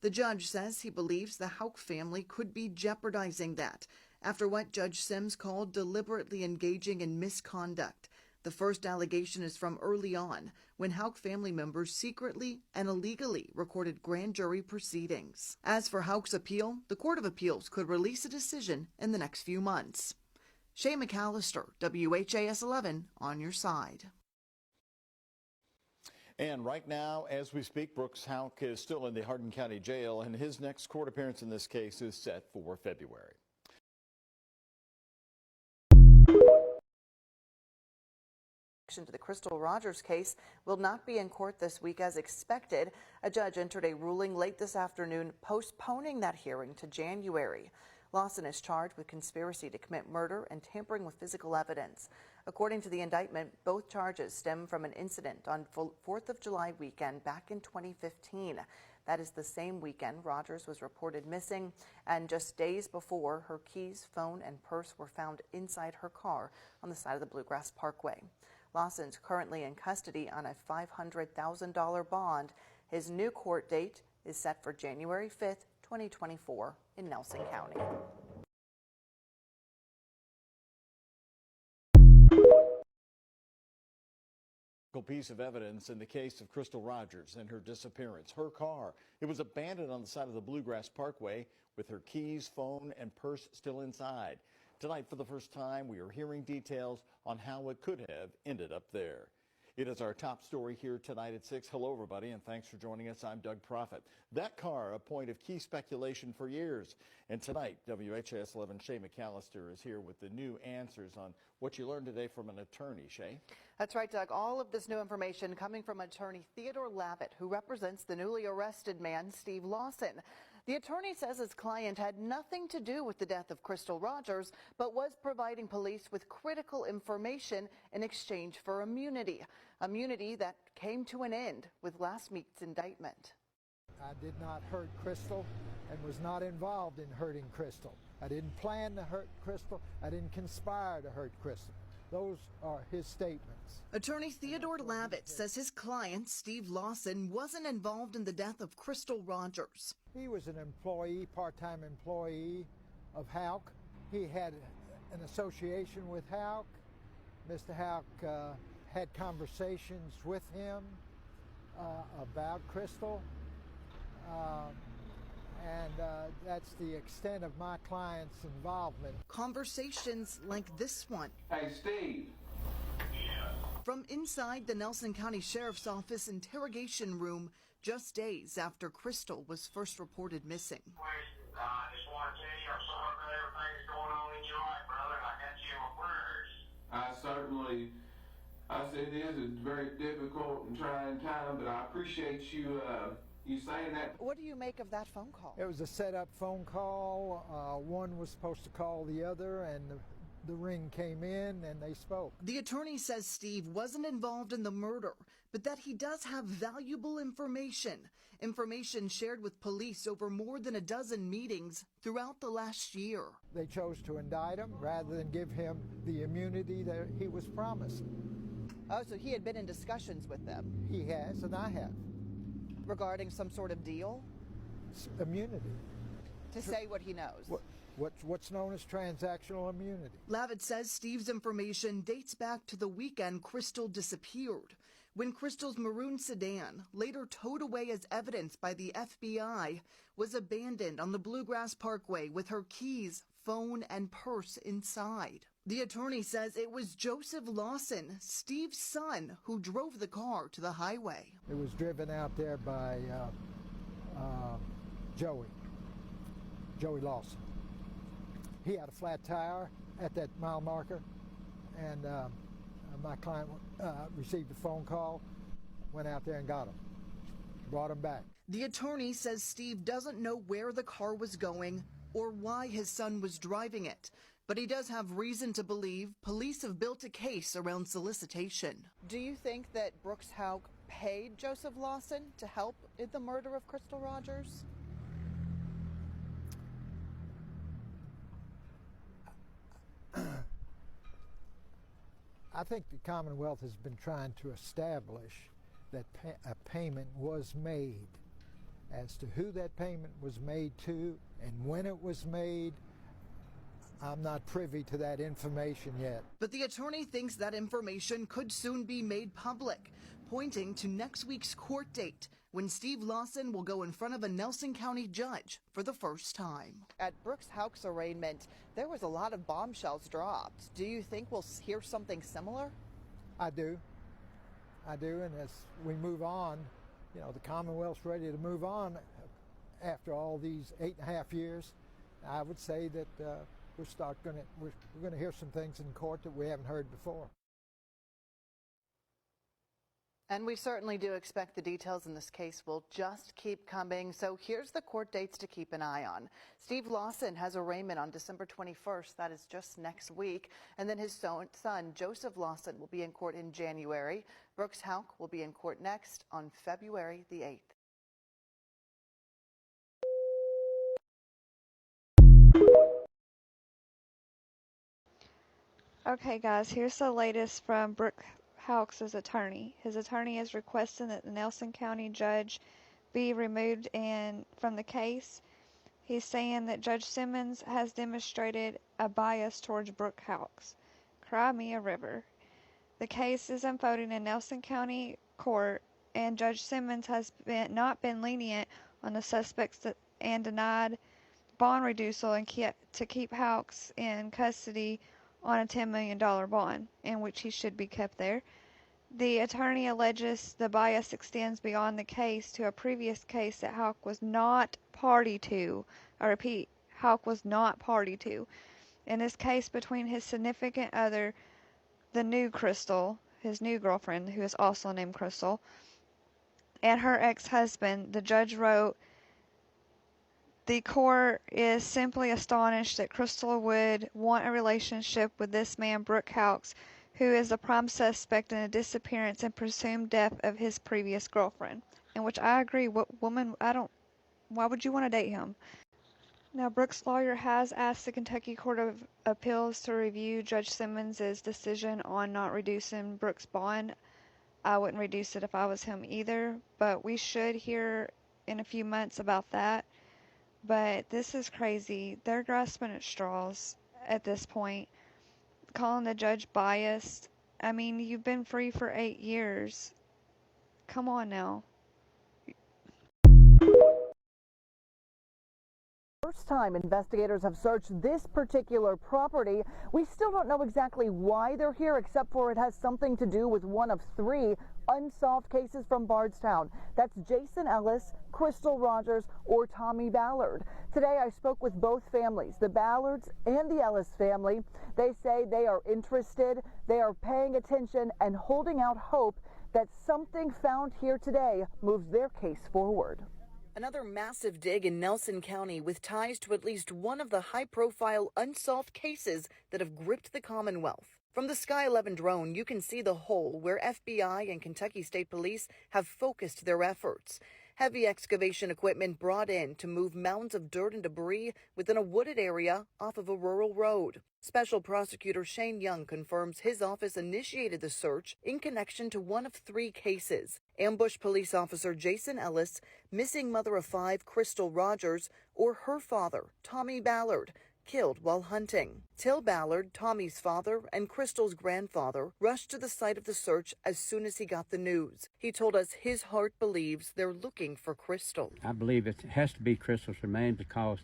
Speaker 6: The judge says he believes the Houck family could be jeopardizing that after what Judge Sims called deliberately engaging in misconduct. The first allegation is from early on, when Houck family members secretly and illegally recorded grand jury proceedings. As for Houck's appeal, the Court of Appeals could release a decision in the next few months. Shay McAllister, WHAS 11, on your side.
Speaker 1: And right now, as we speak, Brooks Houck is still in the Hardin County Jail, and his next court appearance in this case is set for February.
Speaker 6: To the Crystal Rogers case will not be in court this week as expected. A judge entered a ruling late this afternoon postponing that hearing to January. Lawson is charged with conspiracy to commit murder and tampering with physical evidence. According to the indictment, both charges stem from an incident on 4th of July weekend back in 2015. That is the same weekend Rogers was reported missing, and just days before, her keys, phone, and purse were found inside her car on the side of the Bluegrass Parkway. Lawson's currently in custody on a $500,000 bond. His new court date is set for January 5th, 2024 in Nelson County.
Speaker 1: Piece of evidence in the case of Crystal Rogers and her disappearance. Her car, it was abandoned on the side of the Bluegrass Parkway with her keys, phone, and purse still inside. Tonight, for the first time, we are hearing details on how it could have ended up there. It is our top story here tonight at 6. Hello, everybody, and thanks for joining us. I'm Doug Proffitt. That car, a point of key speculation for years. And tonight, WHAS 11 Shay McAllister is here with the new answers on what you learned today from an attorney. Shay?
Speaker 6: That's right, Doug. All of this new information coming from attorney Theodore Lavitt, who represents the newly arrested man, Steve Lawson. The attorney says his client had nothing to do with the death of Crystal Rogers, but was providing police with critical information in exchange for immunity. Immunity that came to an end with last week's indictment.
Speaker 21: I did not hurt Crystal and was not involved in hurting Crystal. I didn't plan to hurt Crystal. I didn't conspire to hurt Crystal. Those are his statements.
Speaker 6: Attorney Theodore Lavitt says his client, Steve Lawson, wasn't involved in the death of Crystal Rogers.
Speaker 21: He was an employee, part-time employee of Houck. He had an association with Houck. Mr. Houck had conversations with him about Crystal. And that's the extent of my client's involvement.
Speaker 6: Conversations like this one.
Speaker 20: Hey, Steve.
Speaker 6: From inside the Nelson County Sheriff's Office interrogation room just days after Crystal was first reported missing.
Speaker 22: I just want to tell you I'm sorry about everything that's going on in your life, brother. I got you in my prayers.
Speaker 20: I said it is a very difficult and trying time, but I appreciate you saying that.
Speaker 6: What do you make of that phone call?
Speaker 21: It was a set-up phone call. One was supposed to call the other, and the ring came in and they spoke.
Speaker 6: The attorney says Steve wasn't involved in the murder, but that he does have valuable information shared with police over more than a dozen meetings throughout the last year.
Speaker 21: They chose to indict him rather than give him the immunity that he was promised.
Speaker 6: Oh, so he had been in discussions with them?
Speaker 21: He has, and I have.
Speaker 6: Regarding some sort of deal?
Speaker 21: Immunity.
Speaker 6: To say what he knows?
Speaker 21: What's known as transactional immunity.
Speaker 6: Lavitt says Steve's information dates back to the weekend Crystal disappeared, when Crystal's maroon sedan, later towed away as evidence by the FBI, was abandoned on the Bluegrass Parkway with her keys, phone, and purse inside. The attorney says it was Joseph Lawson, Steve's son, who drove the car to the highway.
Speaker 21: It was driven out there by Joey Lawson. He had a flat tire at that mile marker, and my client received a phone call, went out there and got him, brought him back.
Speaker 6: The attorney says Steve doesn't know where the car was going or why his son was driving it, but he does have reason to believe police have built a case around solicitation. Do you think that Brooks Houck paid Joseph Lawson to help in the murder of Crystal Rogers?
Speaker 21: I think the Commonwealth has been trying to establish that a payment was made. As to who that payment was made to and when it was made, I'm not privy to that information yet.
Speaker 6: But the attorney thinks that information could soon be made public, pointing to next week's court date, when Steve Lawson will go in front of a Nelson County judge for the first time. At Brooks Houck's arraignment, there was a lot of bombshells dropped. Do you think we'll hear something similar?
Speaker 21: I do, and as we move on, the Commonwealth's ready to move on after all these 8.5 years. I would say that we're going to hear some things in court that we haven't heard before.
Speaker 6: And we certainly do expect the details in this case will just keep coming. So here's the court dates to keep an eye on. Steve Lawson has arraignment on December 21st. That is just next week. And then his son, Joseph Lawson, will be in court in January. Brooks Houck will be in court next on February the 8th.
Speaker 7: Okay guys, here's the latest from Brooks Houck's attorney. His attorney is requesting that the Nelson County judge be removed from the case. He's saying that Judge Simmons has demonstrated a bias towards Brooks Houck's. Cry me a river. The case is unfolding in Nelson County Court, and Judge Simmons has not been lenient on the suspects and denied bond reducal and to keep Houck's in custody on a $10 million bond, in which he should be kept there. The attorney alleges the bias extends beyond the case to a previous case that Houck was not party to. I repeat, Houck was not party to. In this case between his significant other, the new Crystal, his new girlfriend, who is also named Crystal, and her ex-husband, the judge wrote, "The court is simply astonished that Crystal would want a relationship with this man, Brooke Houck, who is the prime suspect in the disappearance and presumed death of his previous girlfriend." In which I agree. What woman, why would you want to date him? Now, Brooke's lawyer has asked the Kentucky Court of Appeals to review Judge Simmons' decision on not reducing Brooke's bond. I wouldn't reduce it if I was him either, but we should hear in a few months about that. But this is crazy. They're grasping at straws at this point, calling the judge biased. I mean, you've been free for 8 years. Come on now.
Speaker 6: First time investigators have searched this particular property. We still don't know exactly why they're here, except for it has something to do with one of 3 unsolved cases from Bardstown. That's Jason Ellis, Crystal Rogers, or Tommy Ballard. Today I spoke with both families, the Ballards and the Ellis family. They say they are interested, they are paying attention, and holding out hope that something found here today moves their case forward. Another massive dig in Nelson County with ties to at least one of the high-profile unsolved cases that have gripped the Commonwealth. From the Sky 11 drone, you can see the hole where FBI and Kentucky State Police have focused their efforts. Heavy excavation equipment brought in to move mounds of dirt and debris within a wooded area off of a rural road. Special Prosecutor Shane Young confirms his office initiated the search in connection to one of 3 cases. Ambush police officer Jason Ellis, missing mother of 5 Crystal Rogers, or her father, Tommy Ballard, killed while hunting. Till Ballard, Tommy's father, and Crystal's grandfather rushed to the site of the search as soon as he got the news. He told us his heart believes they're looking for Crystal.
Speaker 16: I believe it has to be Crystal's remains because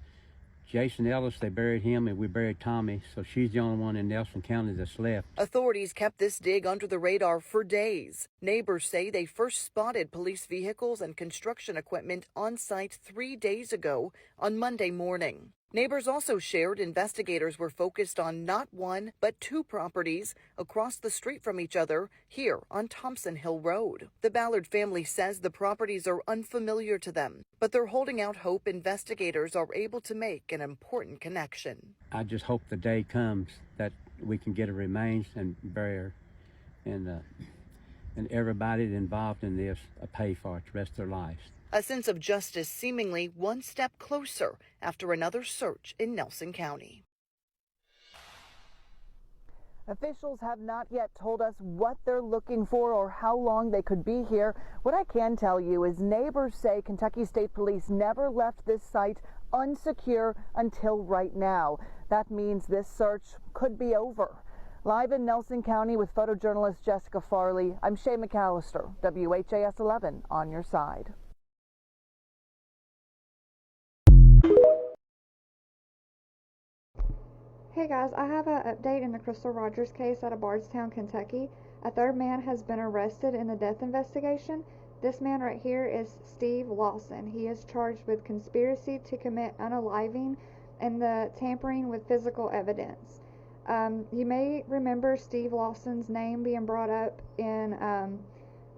Speaker 16: Jason Ellis, they buried him and we buried Tommy, so she's the only one in Nelson County that's left.
Speaker 6: Authorities kept this dig under the radar for days. Neighbors say they first spotted police vehicles and construction equipment on site 3 days ago on Monday morning. Neighbors also shared investigators were focused on not 1, but 2 properties across the street from each other here on Thompson Hill Road. The Ballard family says the properties are unfamiliar to them, but they're holding out hope investigators are able to make an important connection.
Speaker 16: I just hope the day comes that we can get her remains and bury her, and everybody involved in this pay for it the rest of their lives.
Speaker 6: A sense of justice seemingly one step closer after another search in Nelson County. Officials have not yet told us what they're looking for or how long they could be here. What I can tell you is neighbors say Kentucky State Police never left this site unsecure until right now. That means this search could be over. Live in Nelson County with photojournalist Jessica Farley, I'm Shay McAllister, WHAS 11 on your side.
Speaker 7: Hey guys, I have an update in the Crystal Rogers case out of Bardstown, Kentucky. A 3rd man has been arrested in the death investigation. This man right here is Steve Lawson. He is charged with conspiracy to commit unaliving and the tampering with physical evidence. You may remember Steve Lawson's name being brought up in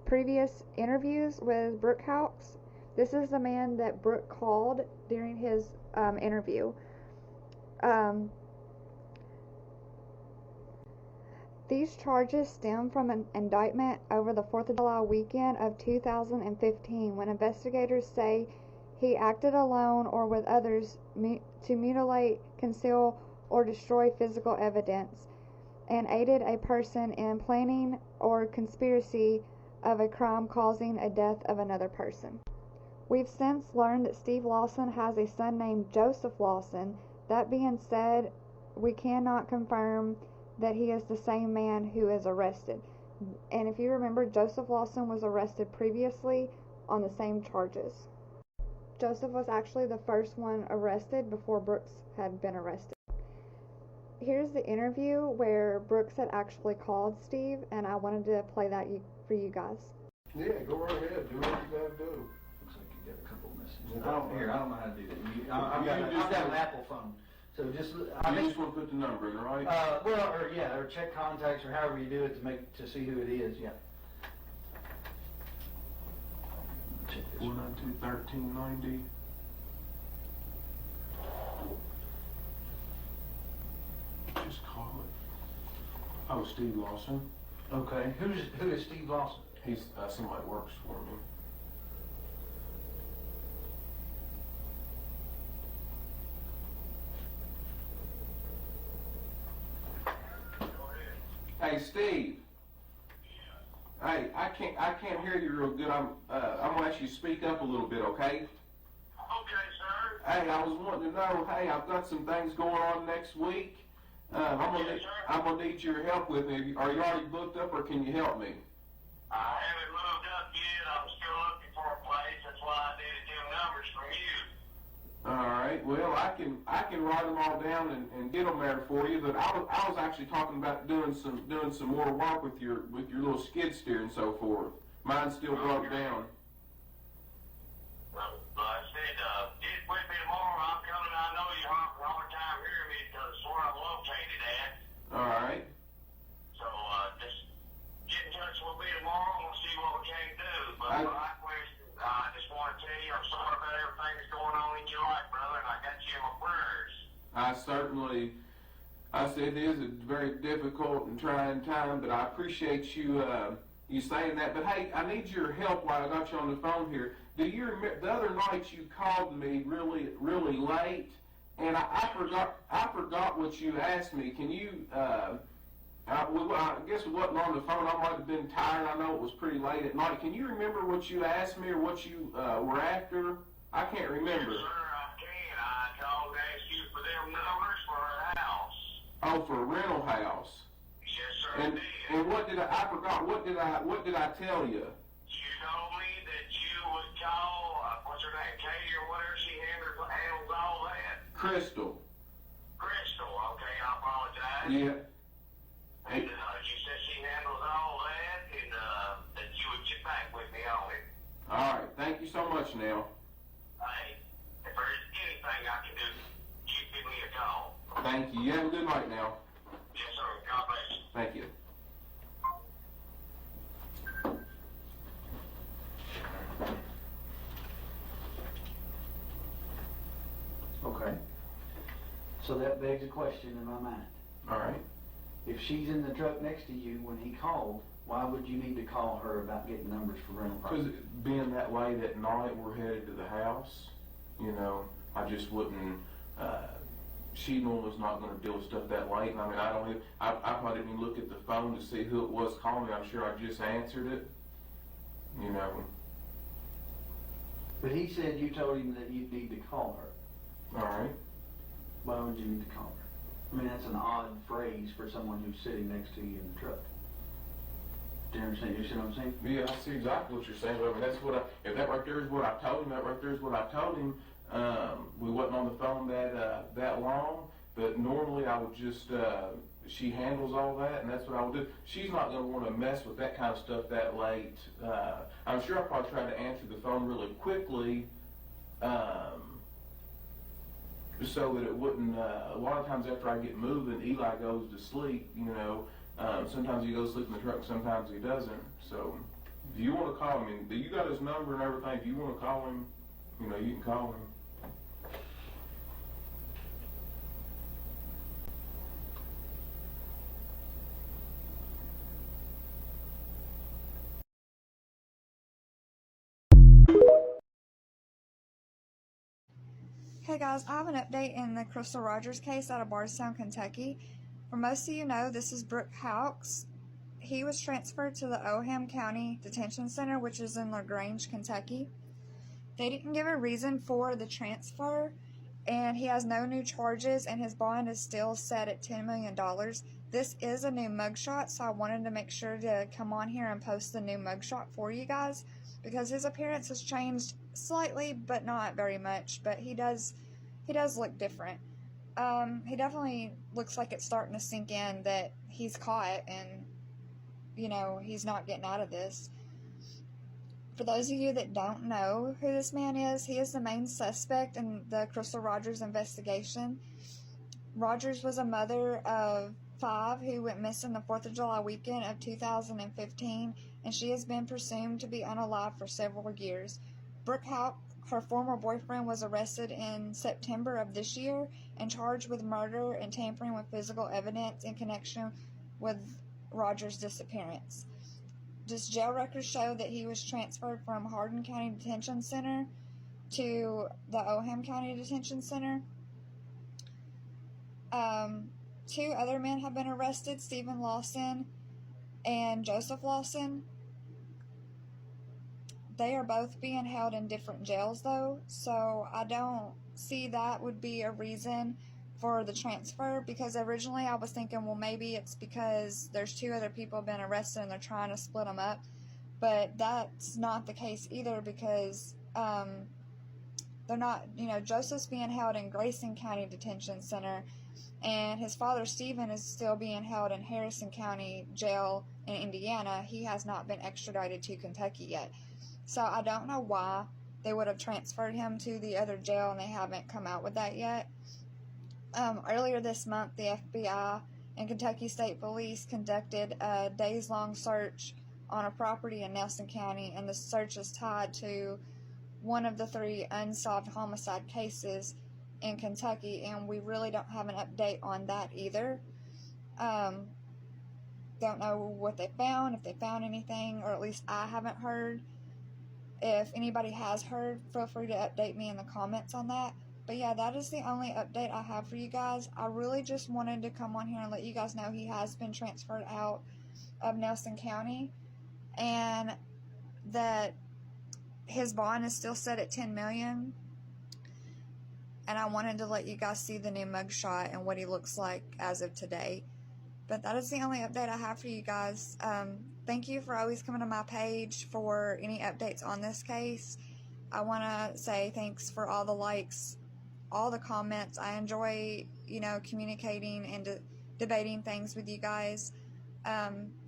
Speaker 7: previous interviews with Brooke Houck. This is the man that Brooke called during his interview. These charges stem from an indictment over the 4th of July weekend of 2015 when investigators say he acted alone or with others to mutilate, conceal, or destroy physical evidence and aided a person in planning or conspiracy of a crime causing a death of another person. We've since learned that Steve Lawson has a son named Joseph Lawson. That being said, we cannot confirm that he is the same man who is arrested. And if you remember, Joseph Lawson was arrested previously on the same charges. Joseph was actually the first one arrested before Brooks had been arrested. here's the interview where Brooks had actually called Steve, and I wanted to play that for you guys.
Speaker 20: Yeah, go right ahead. Do what you gotta do.
Speaker 3: Looks like you got a couple messages.
Speaker 20: Yeah.
Speaker 3: I don't know how to do that. I've got an Apple phone. So just,
Speaker 20: You just want to put the number in, right?
Speaker 3: or check contacts or however you do it to see who it is, yeah. Check this one.
Speaker 20: 492-1390. Just call it. Oh, Steve Lawson.
Speaker 3: Okay, who is Steve Lawson?
Speaker 20: He's somebody works for me. Hey, Steve. Hey, I can't hear you real good. I'm gonna ask you to speak up a little bit, okay?
Speaker 22: Okay, sir.
Speaker 20: Hey, I was wanting to know. Hey, I've got some things going on next week. I'm gonna need your help with me. Are you already booked up, or can you help me?
Speaker 22: I haven't moved up yet. I'm still looking for a place. That's why I needed them numbers from you.
Speaker 20: All right. Well, I can write them all down and get them there for you. But I was actually talking about doing some more work with your little skid steer and so forth. Mine's still broke down.
Speaker 22: Well, like I said, get with me tomorrow. I'm coming. I know you have a hard time hearing me because it's where I'm located at.
Speaker 20: All right.
Speaker 22: So just get in touch with me tomorrow and we'll see what we can do. But my question, I just want to tell you I'm sorry about everything that's going on in your life, brother, and I got you in my prayers.
Speaker 20: I said it is a very difficult and trying time, but I appreciate you saying that. But hey, I need your help while I got you on the phone here. Do you remember the other night you called me really late, and I forgot what you asked me. Can you? I guess it wasn't on the phone. I might have been tired. I know it was pretty late at night. Can you remember what you asked me or what you were after? I can't remember.
Speaker 22: Yes, sir, I can. I called and asked you for them numbers for a house.
Speaker 20: Oh, for a rental house.
Speaker 22: Yes, sir,
Speaker 20: And
Speaker 22: I did.
Speaker 20: and what did I forgot? What did I tell you?
Speaker 22: You told me that you would call, what's her name, Katie or whatever, she handles all that.
Speaker 20: Crystal.
Speaker 22: Crystal, okay, I apologize.
Speaker 20: Yeah.
Speaker 22: And she said she handles all that, and that you would get back with me on it.
Speaker 20: All right. Thank you so much, now.
Speaker 22: Hey, if there's anything I can do, you give me a call.
Speaker 20: Thank you. You have a good night now.
Speaker 22: Yes, sir. God bless you.
Speaker 20: Thank you.
Speaker 3: Okay. So that begs a question in my mind.
Speaker 20: All right.
Speaker 3: If she's in the truck next to you when he called, why would you need to call her about getting numbers for rental
Speaker 20: Because
Speaker 3: property?
Speaker 20: being that late at night, we're headed to the house. You know, I just wouldn't. She normally's not going to deal with stuff that late. And I mean, I probably didn't even look at the phone to see who it was calling me. I'm sure I just answered it. You know.
Speaker 3: But he said you told him that you'd need to call her.
Speaker 20: All right.
Speaker 3: Why would you need to call her? I mean, that's an odd phrase for someone who's sitting next to you in the truck. Do you understand? You see what I'm saying?
Speaker 20: Yeah, I see exactly what you're saying. But I mean, that's what if that right there is what I told him, that right there is what I told him. We wasn't on the phone that long, but normally I would just, she handles all that, and that's what I would do. She's not going to want to mess with that kind of stuff that late. I'm sure I'll probably try to answer the phone really quickly, so that it wouldn't, a lot of times after I get moving, Eli goes to sleep, you know. Sometimes he goes to sleep in the truck, sometimes he doesn't. So if you want to call him, you got his number and everything. If you want to call him, you know, you can call him.
Speaker 7: Hey guys, I have an update in the Crystal Rogers case out of Bardstown, Kentucky. For most of you know, this is Brooke Hawks. He was transferred to the Oham County Detention Center, which is in LaGrange, Kentucky. They didn't give a reason for the transfer, and he has no new charges, and his bond is still set at $10 million. This is a new mugshot, so I wanted to make sure to come on here and post the new mugshot for you guys, because his appearance has changed slightly, but not very much, but he does look different. He definitely looks like it's starting to sink in that he's caught and, you know, he's not getting out of this. For those of you that don't know who this man is, he is the main suspect in the Crystal Rogers investigation. Rogers was a mother of 5 who went missing the 4th of July weekend of 2015, and she has been presumed to be unalive for several years. Brooke Houck, her former boyfriend, was arrested in September of this year and charged with murder and tampering with physical evidence in connection with Rogers' disappearance. Just jail records show that he was transferred from Hardin County Detention Center to the Oldham County Detention Center. 2 other men have been arrested, Stephen Lawson and Joseph Lawson. They are both being held in different jails though, so I don't see that would be a reason for the transfer, because originally I was thinking, well, maybe it's because there's 2 other people been arrested and they're trying to split them up, but that's not the case either, because they're not, you know, Joseph's being held in Grayson County Detention Center, and his father Stephen is still being held in Harrison County Jail in Indiana. He has not been extradited to Kentucky yet, so I don't know why they would have transferred him to the other jail, and they haven't come out with that yet. Earlier this month, the FBI and Kentucky State Police conducted a days-long search on a property in Nelson County, and the search is tied to one of the 3 unsolved homicide cases in Kentucky, and we really don't have an update on that either. Don't know what they found, if they found anything, or at least I haven't heard. If anybody has heard, feel free to update me in the comments on that. But yeah, that is the only update I have for you guys. I really just wanted to come on here and let you guys know he has been transferred out of Nelson County, and that his bond is still set at $10 million. And I wanted to let you guys see the new mugshot and what he looks like as of today. But that is the only update I have for you guys. Thank you for always coming to my page for any updates on this case. I want to say thanks for all the likes, all the comments. I enjoy, you know, communicating and debating things with you guys.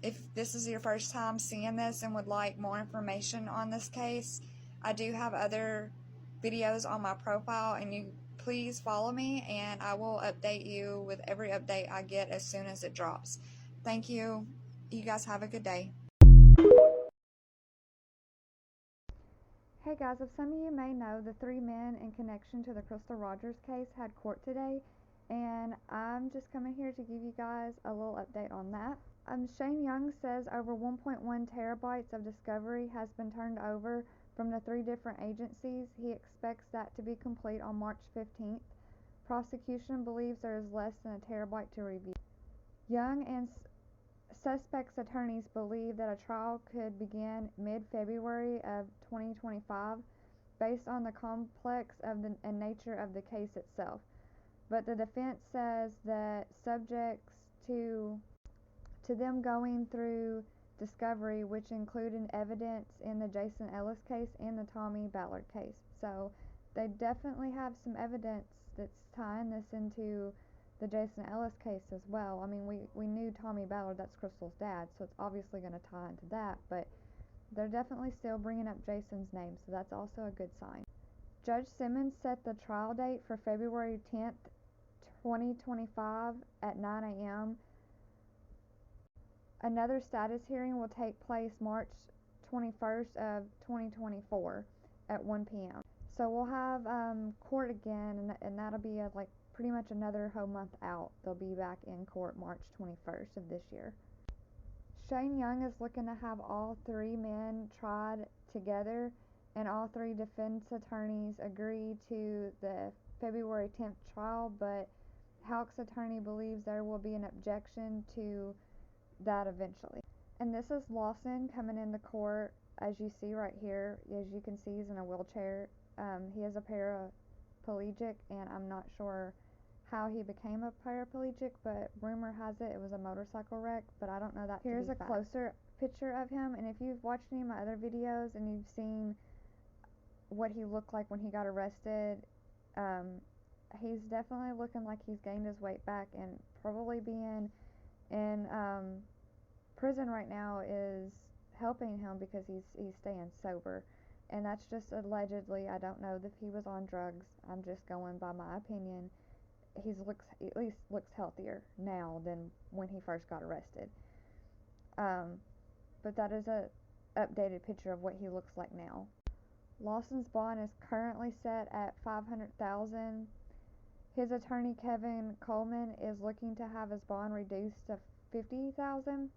Speaker 7: If this is your first time seeing this and would like more information on this case, I do have other videos on my profile, and you please follow me, and I will update you with every update I get as soon as it drops. Thank you. You guys have a good day. Hey guys, if some of you may know, the 3 men in connection to the Crystal Rogers case had court today, and I'm just coming here to give you guys a little update on that. Shane Young says over 1.1 terabytes of discovery has been turned over from the 3 different agencies. He expects that to be complete on March 15th. Prosecution believes there is less than a terabyte to review. Young and suspects' attorneys believe that a trial could begin mid-February of 2025 based on the complex and nature of the case itself. But the defense says that subjects to them going through discovery, which included evidence in the Jason Ellis case and the Tommy Ballard case. So they definitely have some evidence that's tying this into the Jason Ellis case as well. I mean, we knew Tommy Ballard, that's Crystal's dad, so it's obviously going to tie into that, but they're definitely still bringing up Jason's name, so that's also a good sign. Judge Simmons set the trial date for February 10th, 2025 at 9 a.m. Another status hearing will take place March 21st of 2024 at 1 p.m. So we'll have court again, and that'll be like pretty much another whole month out. They'll be back in court March 21st of this year. Shane Young is looking to have all 3 men tried together, and all 3 defense attorneys agree to the February 10th trial, but Houck's attorney believes there will be an objection to that eventually. And this is Lawson coming into court, as you see right here. As you can see, he's in a wheelchair. He is a paraplegic, and I'm not sure how he became a paraplegic, but rumor has it was a motorcycle wreck, but I don't know that. Here's a closer picture of him, and if you've watched any of my other videos and you've seen what he looked like when he got arrested, he's definitely looking like he's gained his weight back, and probably being in prison right now is helping him because he's staying sober. And that's just allegedly. I don't know if he was on drugs. I'm just going by my opinion. At least looks healthier now than when he first got arrested. But that is a updated picture of what he looks like now. Lawson's bond is currently set at $500,000. His attorney Kevin Coleman is looking to have his bond reduced to $50,000.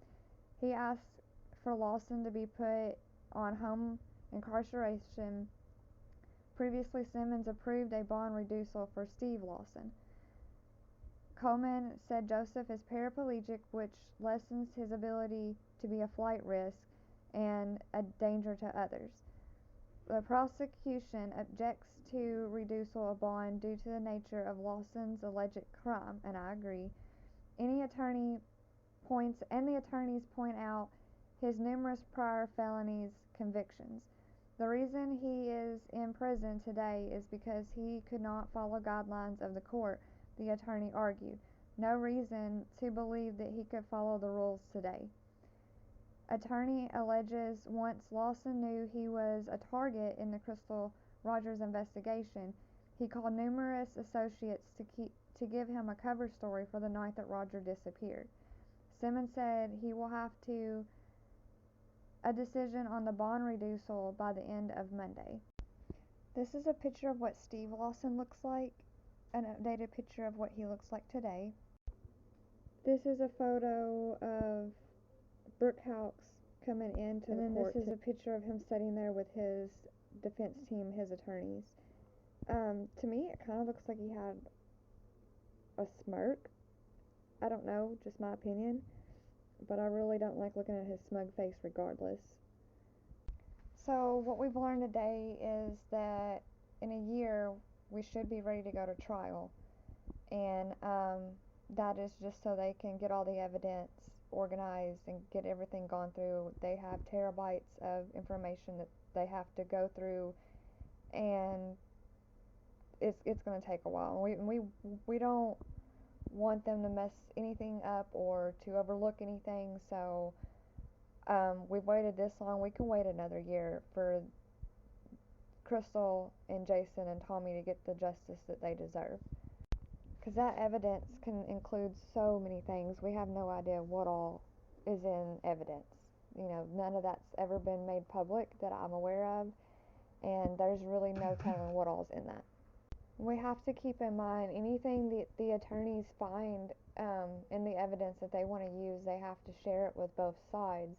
Speaker 7: He asked for Lawson to be put on home incarceration. Previously, Simmons approved a bond reducal for Steve Lawson. Coleman said Joseph is paraplegic, which lessens his ability to be a flight risk and a danger to others. The prosecution objects to reducible of bond due to the nature of Lawson's alleged crime, and I agree. The attorneys point out his numerous prior felonies convictions. The reason he is in prison today is because he could not follow guidelines of the court, the attorney argued. No reason to believe that he could follow the rules today. Attorney alleges once Lawson knew he was a target in the Crystal Rogers investigation, he called numerous associates to give him a cover story for the night that Roger disappeared. Simmons said he will have a decision on the bond reducible by the end of Monday. This is a picture of what Steve Lawson looks like, an updated picture of what he looks like today. This is a photo of Brooke Hawks coming into the court. This is a picture of him sitting there with his defense team, his attorneys. To me, it kind of looks like he had a smirk. I don't know, just my opinion. But I really don't like looking at his smug face regardless. So what we've learned today is that in a year we should be ready to go to trial. And that is just so they can get all the evidence organized and get everything gone through. They have terabytes of information that they have to go through, and it's going to take a while. We don't want them to mess anything up or to overlook anything, so we've waited this long. We can wait another year for Crystal and Jason and Tommy to get the justice that they deserve, because that evidence can include so many things. We have no idea what all is in evidence. None of that's ever been made public that I'm aware of, and there's really no telling what all's in that. We have to keep in mind anything that the attorneys find in the evidence that they want to use, they have to share it with both sides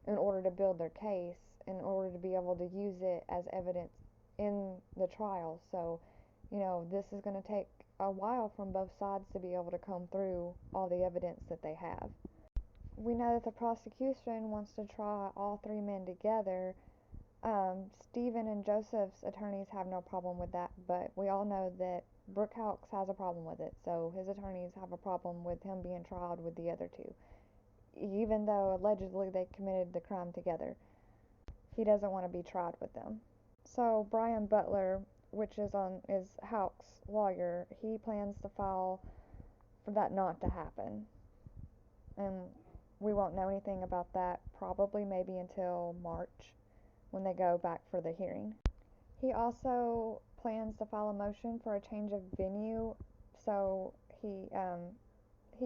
Speaker 7: in order to build their case, in order to be able to use it as evidence in the trial. So, this is going to take a while from both sides to be able to comb through all the evidence that they have. We know that the prosecution wants to try all three men together. Stephen and Joseph's attorneys have no problem with that, but we all know that Brooke Hawks has a problem with it, so his attorneys have a problem with him being tried with the other two. Even though allegedly they committed the crime together, he doesn't want to be tried with them. So Brian Butler, which is Hawks' lawyer, he plans to file for that not to happen, and we won't know anything about that probably maybe until March, when they go back for the hearing. He also plans to file a motion for a change of venue, so he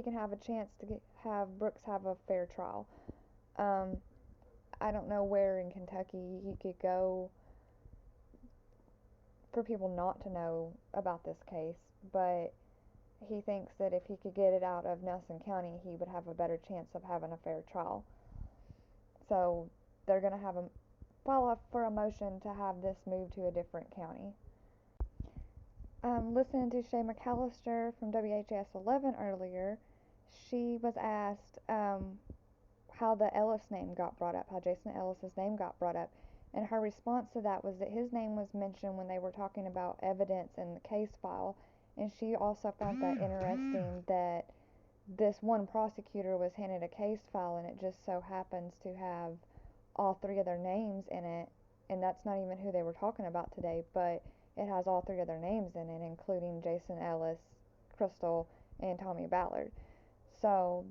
Speaker 7: can have a chance to have Brooks have a fair trial. I don't know where in Kentucky he could go for people not to know about this case, but he thinks that if he could get it out of Nelson County, he would have a better chance of having a fair trial. So they're going to have file up for a motion to have this moved to a different county. Listening to Shay McAllister from WHS 11 earlier, she was asked how the Ellis name got brought up, how Jason Ellis's name got brought up, and her response to that was that his name was mentioned when they were talking about evidence in the case file, and she also found that interesting that this one prosecutor was handed a case file and it just so happens to have all three of their names in it, and that's not even who they were talking about today, but it has all 3 of their names in it, including Jason Ellis, Crystal, and Tommy Ballard. So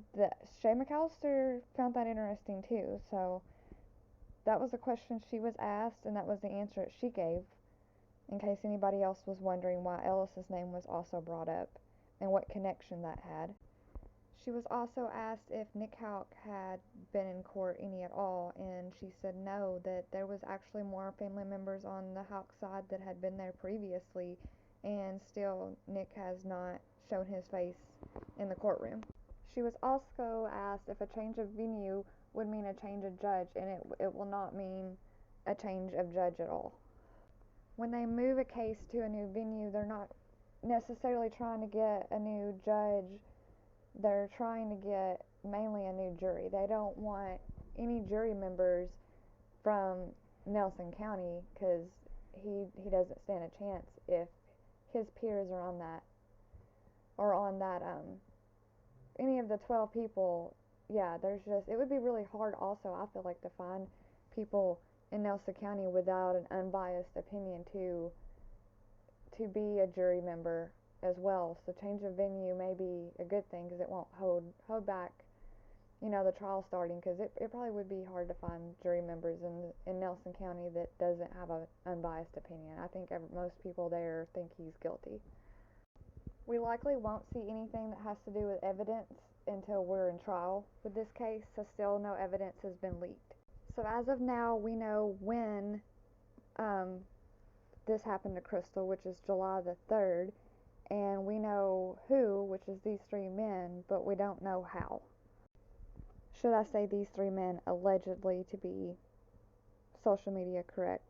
Speaker 7: Shay McAllister found that interesting too. So that was the question she was asked, and that was the answer that she gave, in case anybody else was wondering why Ellis's name was also brought up and what connection that had. She was also asked if Nick Houck had been in court any at all, and she said no, that there was actually more family members on the Houck side that had been there previously, and still Nick has not shown his face in the courtroom. She was also asked if a change of venue would mean a change of judge, and it will not mean a change of judge at all. When they move a case to a new venue, they're not necessarily trying to get a new judge. They're trying to get mainly a new jury. They don't want any jury members from Nelson County, because he doesn't stand a chance if his peers are on that any of the 12 people. Yeah, it would be really hard also, I feel like, to find people in Nelson County without an unbiased opinion to be a jury member as well. So change of venue may be a good thing, because it won't hold back, the trial starting, because it probably would be hard to find jury members in Nelson County that doesn't have an unbiased opinion. I think most people there think he's guilty. We likely won't see anything that has to do with evidence until we're in trial with this case, so still no evidence has been leaked. So as of now, we know when this happened to Crystal, which is July the 3rd, and we know who, which is these 3 men, but we don't know how. Should I say these 3 men allegedly, to be social media correct?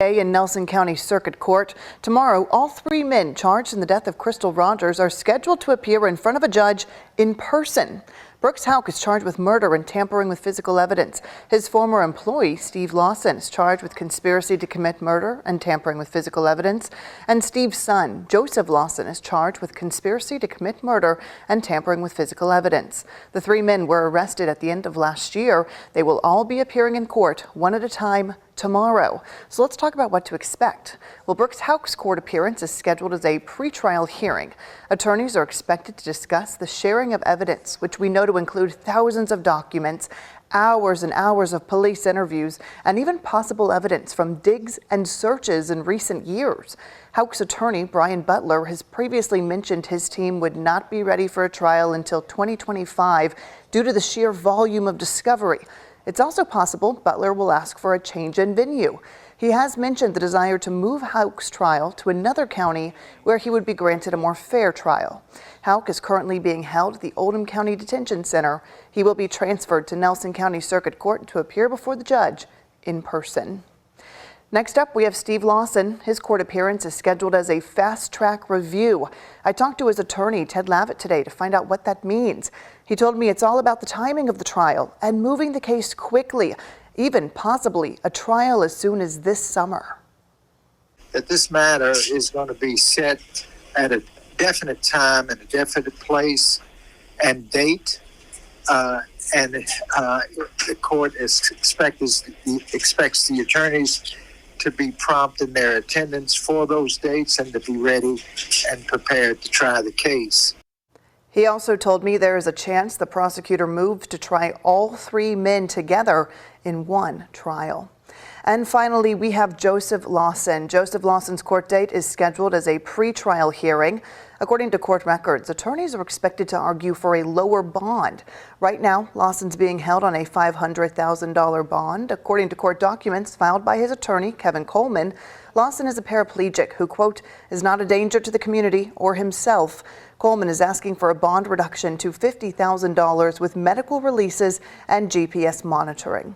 Speaker 6: In Nelson County Circuit Court. Tomorrow, all 3 men charged in the death of Crystal Rogers are scheduled to appear in front of a judge in person. Brooks Houck is charged with murder and tampering with physical evidence. His former employee, Steve Lawson, is charged with conspiracy to commit murder and tampering with physical evidence. And Steve's son, Joseph Lawson, is charged with conspiracy to commit murder and tampering with physical evidence. The 3 men were arrested at the end of last year. They will all be appearing in court one at a time tomorrow. So let's talk about what to expect. Well, Brooks Houck's court appearance is scheduled as a pretrial hearing. Attorneys are expected to discuss the sharing of evidence, which we know to include thousands of documents, hours and hours of police interviews, and even possible evidence from digs and searches in recent years. Houck's attorney, Brian Butler, has previously mentioned his team would not be ready for a trial until 2025 due to the sheer volume of discovery. It's also possible Butler will ask for a change in venue. He has mentioned the desire to move Houck's trial to another county where he would be granted a more fair trial. Houck is currently being held at the Oldham County Detention Center. He will be transferred to Nelson County Circuit Court to appear before the judge in person. Next up, we have Steve Lawson. His court appearance is scheduled as a fast-track review. I talked to his attorney, Ted Lavitt, today to find out what that means. He told me it's all about the timing of the trial and moving the case quickly, even possibly a trial as soon as this summer.
Speaker 4: That this matter is going to be set at a definite time and a definite place and date, and the court expects the attorneys to be prompt in their attendance for those dates and to be ready and prepared to try the case.
Speaker 6: He also told me there is a chance the prosecutor moves to try all 3 men together in one trial. And finally, we have Joseph Lawson. Joseph Lawson's court date is scheduled as a pretrial hearing. According to court records, attorneys are expected to argue for a lower bond. Right now, Lawson's being held on a $500,000 bond. According to court documents filed by his attorney, Kevin Coleman, Lawson is a paraplegic who, quote, is not a danger to the community or himself. Coleman is asking for a bond reduction to $50,000 with medical releases and GPS monitoring.